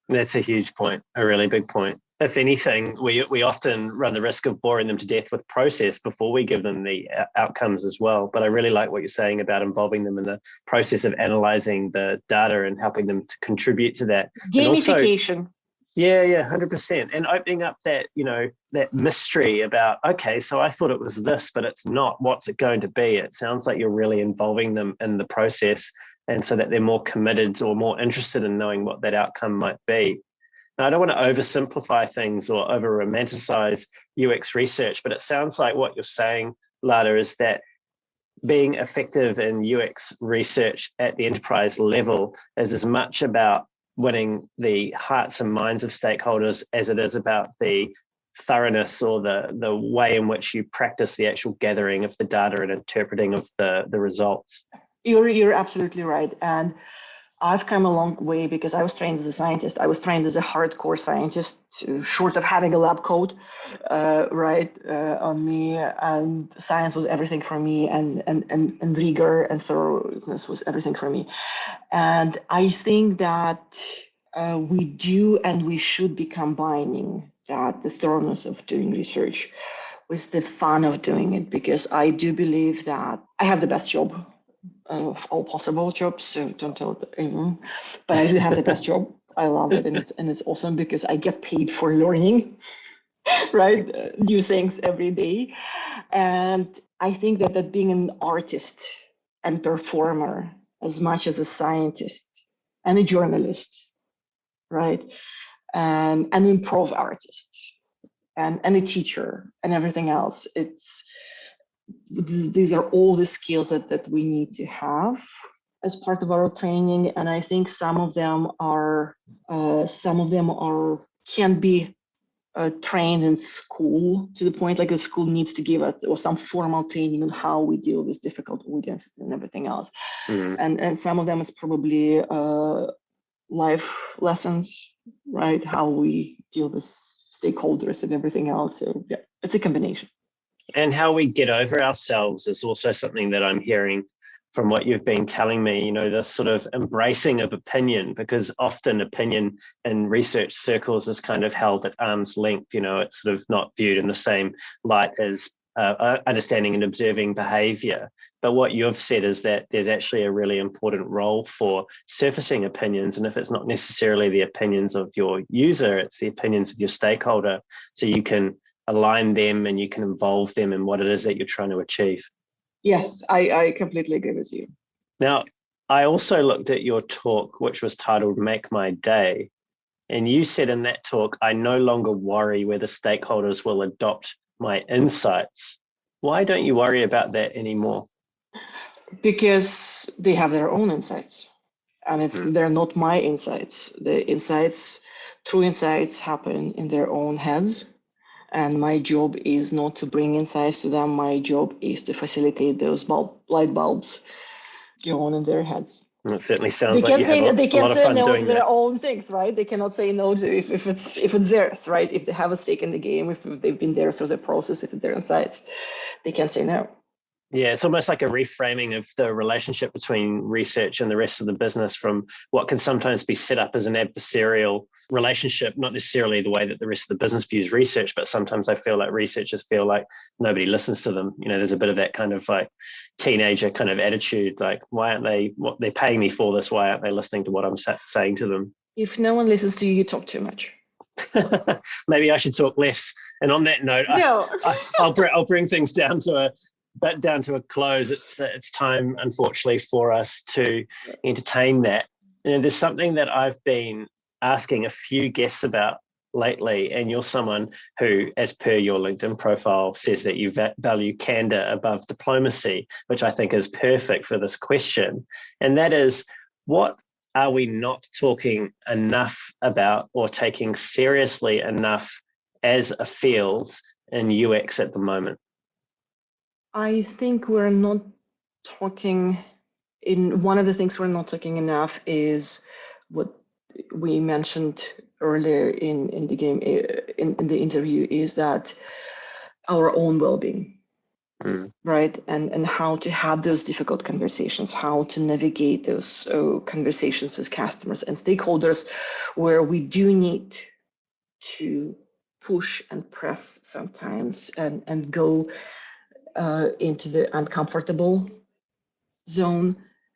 That's a huge point, a really big point. If anything, we often run the risk of boring them to death with process before we give them the outcomes as well. But I really like what you're saying about involving them in the process of analyzing the data and helping them to contribute to that. Gamification. Yeah, 100%. And opening up that, that mystery about, okay, so I thought it was this, but it's not. What's it going to be? It sounds like you're really involving them in the process, and so that they're more committed or more interested in knowing what that outcome might be. Now, I don't want to oversimplify things or over-romanticize UX research, but it sounds like what you're saying, Lada, is that being effective in UX research at the enterprise level is as much about winning the hearts and minds of stakeholders as it is about the thoroughness or the way in which you practice the actual gathering of the data and interpreting of the results. You're absolutely right. And I've come a long way, because I was trained as a scientist. I was trained as a hardcore scientist, short of having a lab coat, on me. And science was everything for me, and rigor and thoroughness was everything for me. And I think that we do and we should be combining that, the thoroughness of doing research, with the fun of doing it, because I do believe that I have the best job of all possible jobs, so don't tell anyone, but I do have the best job. I love it, and it's awesome, because I get paid for learning, right? New things every day. And I think that being an artist and performer as much as a scientist and a journalist, right? And an improv artist and a teacher and everything else, these are all the skills that we need to have as part of our training. And I think some of them can be trained in school to the point like the school needs to give us or some formal training on how we deal with difficult audiences and everything else. And some of them is probably life lessons, right? How we deal with stakeholders and everything else. So yeah, it's a combination. And how we get over ourselves is also something that I'm hearing from what you've been telling me, you know, this sort of embracing of opinion, because often opinion in research circles is kind of held at arm's length. You know, it's sort of not viewed in the same light as understanding and observing behavior. But what you've said is that there's actually a really important role for surfacing opinions. And if it's not necessarily the opinions of your user, it's the opinions of your stakeholder. So you can align them and you can involve them in what it is that you're trying to achieve. Yes, I completely agree with you. Now, I also looked at your talk, which was titled Make My Day. And you said in that talk, I no longer worry whether stakeholders will adopt my insights. Why don't you worry about that anymore? Because they have their own insights, and they're not my insights. The insights, true insights, happen in their own heads. And my job is not to bring insights to them. My job is to facilitate those light bulbs go on in their heads. It certainly sounds like you have a lot of fun doing that. They can't say no to their own things, right? They cannot say no to if it's theirs, right? If they have a stake in the game, if they've been there through the process, if it's their insights, they can't say no. Yeah, it's almost like a reframing of the relationship between research and the rest of the business from what can sometimes be set up as an adversarial relationship, not necessarily the way that the rest of the business views research, but sometimes I feel like researchers feel like nobody listens to them. You know, there's a bit of that kind of like teenager kind of attitude, like, why aren't they, what they're paying me for this, why aren't they listening to what I'm saying to them? If no one listens to you, you talk too much. Maybe I should talk less. And on that note, no. I'll bring things down to a close. It's time, unfortunately, for us to entertain that. You know, there's something that I've been asking a few guests about lately, and you're someone who, as per your LinkedIn profile, says that you value candor above diplomacy, which I think is perfect for this question. And that is, what are we not talking enough about or taking seriously enough as a field in UX at the moment? I think we're not talking one of the things we're not talking enough is what we mentioned earlier in the game, in the interview, is that our own well-being, right? And how to have those difficult conversations, how to navigate those conversations with customers and stakeholders, where we do need to push and press sometimes and go into the uncomfortable zone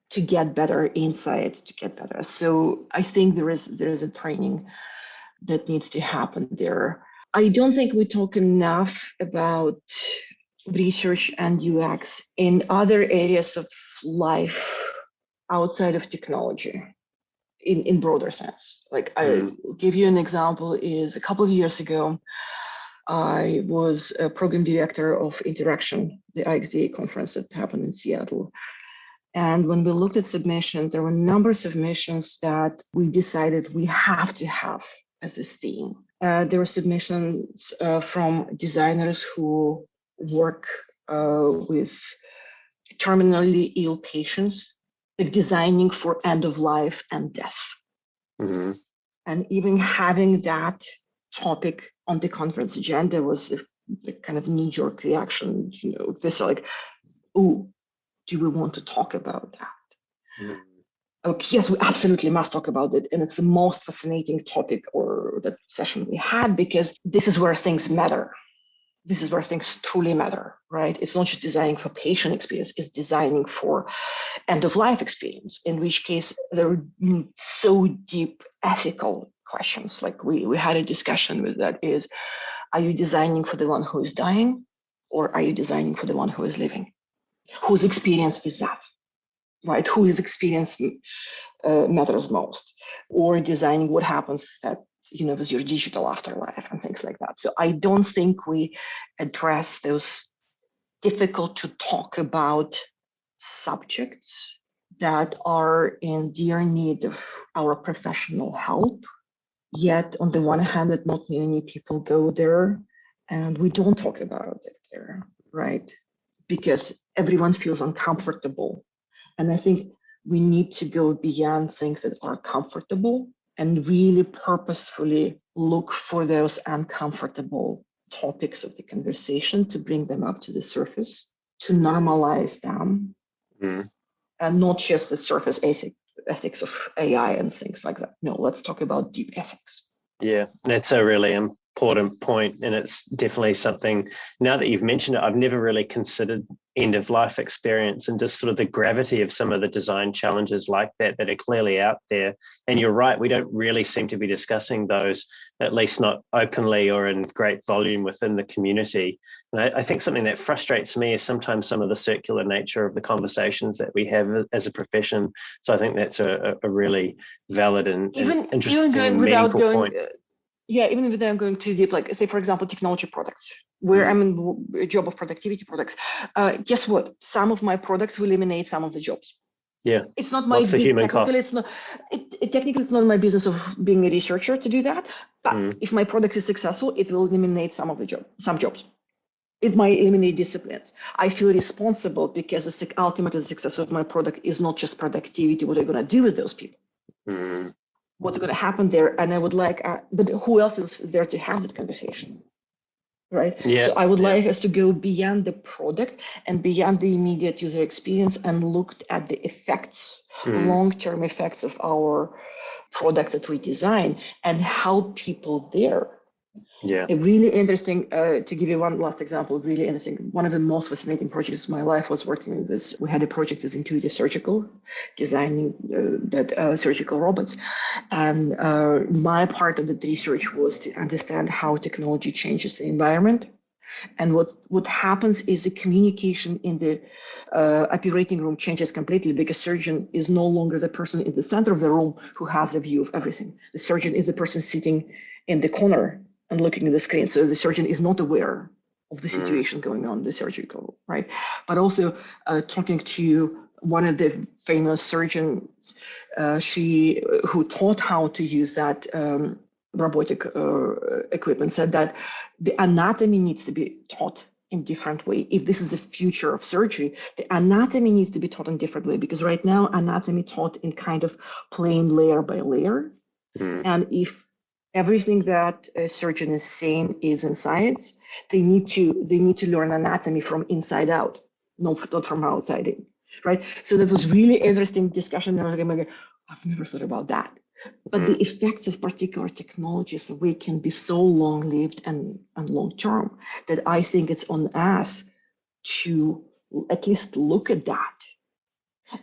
to get better insights, to get better. So I think there is a training that needs to happen there. I don't think we talk enough about research and UX in other areas of life outside of technology in broader sense. Like I'll give you an example is a couple of years ago, I was a program director of Interaction, the IXDA conference that happened in Seattle. And when we looked at submissions, there were a number of submissions that we decided we have to have as a theme. There were submissions from designers who work with terminally ill patients, like designing for end of life and death. And even having that topic on the conference agenda was the kind of knee-jerk reaction, you know, this like, oh, do we want to talk about that? Okay, yes, we absolutely must talk about it. And it's the most fascinating topic or that session we had, because this is where things matter. This is where things truly matter, right? It's not just designing for patient experience, it's designing for end-of-life experience, in which case there are so deep ethical questions. Like we had a discussion with that is, are you designing for the one who is dying, or are you designing for the one who is living? Whose experience is that, right? Whose experience matters most? Or designing what happens that, you know, with your digital afterlife and things like that. So I don't think we address those difficult to talk about subjects that are in dear need of our professional help Yet, on the one hand, that not many people go there, and we don't talk about it there, right? Because everyone feels uncomfortable. And I think we need to go beyond things that are comfortable and really purposefully look for those uncomfortable topics of the conversation to bring them up to the surface, to normalize them, and not just the surface ethics of AI and things like that. No, let's talk about deep ethics. Yeah, that's a really important point, and it's definitely something, now that you've mentioned it, I've never really considered end of life experience and just sort of the gravity of some of the design challenges like that are clearly out there. And you're right, we don't really seem to be discussing those, at least not openly or in great volume within the community. And I think something that frustrates me is sometimes some of the circular nature of the conversations that we have as a profession. So I think that's a really valid and interesting and meaningful point. Yeah, even without going too deep, like say, for example, technology products, where I'm in a job of productivity products. Guess what? Some of my products will eliminate some of the jobs. Yeah, it's not my business. Technically, it's not my business of being a researcher to do that. But if my product is successful, it will eliminate some jobs. It might eliminate disciplines. I feel responsible because ultimately the success of my product is not just productivity. What are you going to do with those people? What's going to happen there? And I would like, but who else is there to have that conversation, right? Yeah, so I would like us to go beyond the product and beyond the immediate user experience and look at the effects, long-term effects of our products that we design and help people there. Yeah. A really interesting, to give you one last example, really interesting, one of the most fascinating projects of my life was working with, we had a project with Intuitive Surgical, designing surgical robots. And my part of the research was to understand how technology changes the environment. And what happens is the communication in the operating room changes completely because surgeon is no longer the person in the center of the room who has a view of everything. The surgeon is the person sitting in the corner and looking at the screen. So the surgeon is not aware of the situation going on in the surgical, right? But also talking to one of the famous surgeons, who taught how to use that robotic equipment, said that the anatomy needs to be taught in different way. If this is the future of surgery, the anatomy needs to be taught in different way, because right now anatomy taught in kind of plain layer by layer. And if everything that a surgeon is saying is in science, they need to learn anatomy from inside out, not from outside in, right? So that was really interesting discussion. I was like, I've never thought about that. But the effects of particular technologies can be so long-lived and long-term that I think it's on us to at least look at that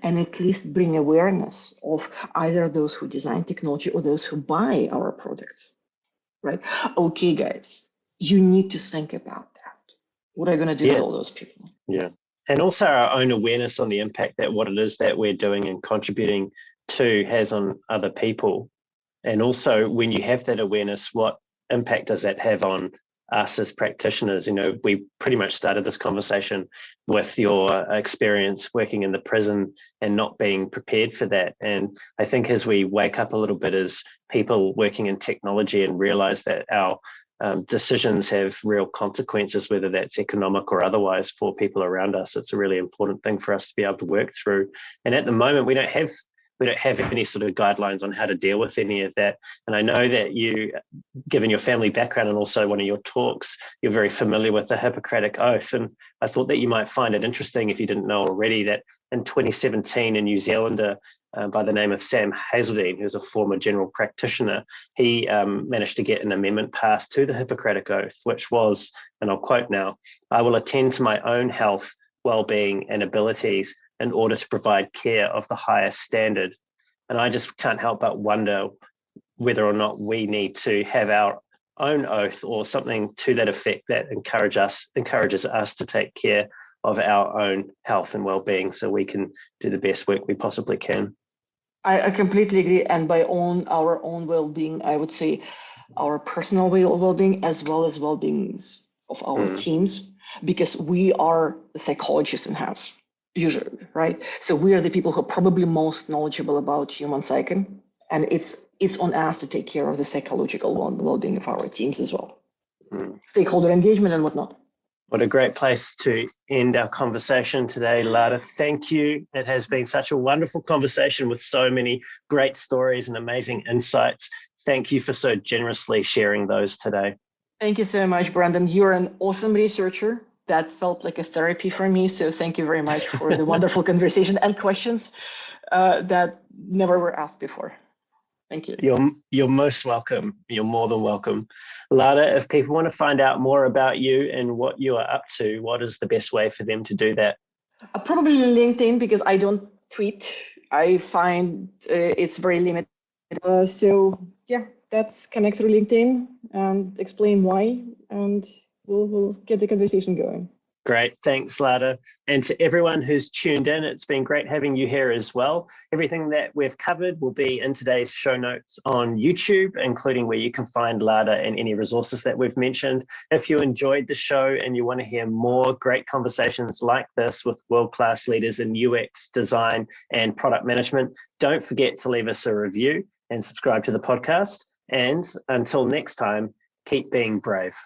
and at least bring awareness of either those who design technology or those who buy our products, right? Okay, guys, you need to think about that. What are you going to do with all those people? Yeah. And also our own awareness on the impact that what it is that we're doing and contributing to has on other people. And also when you have that awareness, what impact does that have on us as practitioners? You know, we pretty much started this conversation with your experience working in the prison and not being prepared for that. And I think as we wake up a little bit as people working in technology and realize that our decisions have real consequences, whether that's economic or otherwise, for people around us, it's a really important thing for us to be able to work through. And at the moment, we don't have any sort of guidelines on how to deal with any of that. And I know that you, given your family background and also one of your talks, you're very familiar with the Hippocratic Oath. And I thought that you might find it interesting, if you didn't know already, that in 2017, a New Zealander by the name of Sam Hazeldine, who's a former general practitioner, he managed to get an amendment passed to the Hippocratic Oath, which was, and I'll quote now, "I will attend to my own health, well-being and abilities in order to provide care of the highest standard." And I just can't help but wonder whether or not we need to have our own oath or something to that effect that encourages us to take care of our own health and well-being so we can do the best work we possibly can. I completely agree. And by our own well-being, I would say our personal well-being as well as well-beings of our teams, because we are the psychologists in-house, usually, right? So we are the people who are probably most knowledgeable about human psyche And it's on us to take care of the psychological well-being of our teams as well. Stakeholder engagement and whatnot. What a great place to end our conversation today, Lada. Thank you. It has been such a wonderful conversation with so many great stories and amazing insights. Thank you for so generously sharing those today. Thank you so much, Brandon. You're an awesome researcher. That felt like a therapy for me. So thank you very much for the wonderful conversation and questions that never were asked before. Thank you. You're most welcome. You're more than welcome. Lada, if people want to find out more about you and what you are up to, what is the best way for them to do that? Probably LinkedIn, because I don't tweet. I find it's very limited. So yeah, that's connect through LinkedIn and explain why, and we'll get the conversation going. Great. Thanks, Lada. And to everyone who's tuned in, it's been great having you here as well. Everything that we've covered will be in today's show notes on YouTube, including where you can find Lada and any resources that we've mentioned. If you enjoyed the show and you want to hear more great conversations like this with world-class leaders in UX, design, and product management, don't forget to leave us a review and subscribe to the podcast. And until next time, keep being brave.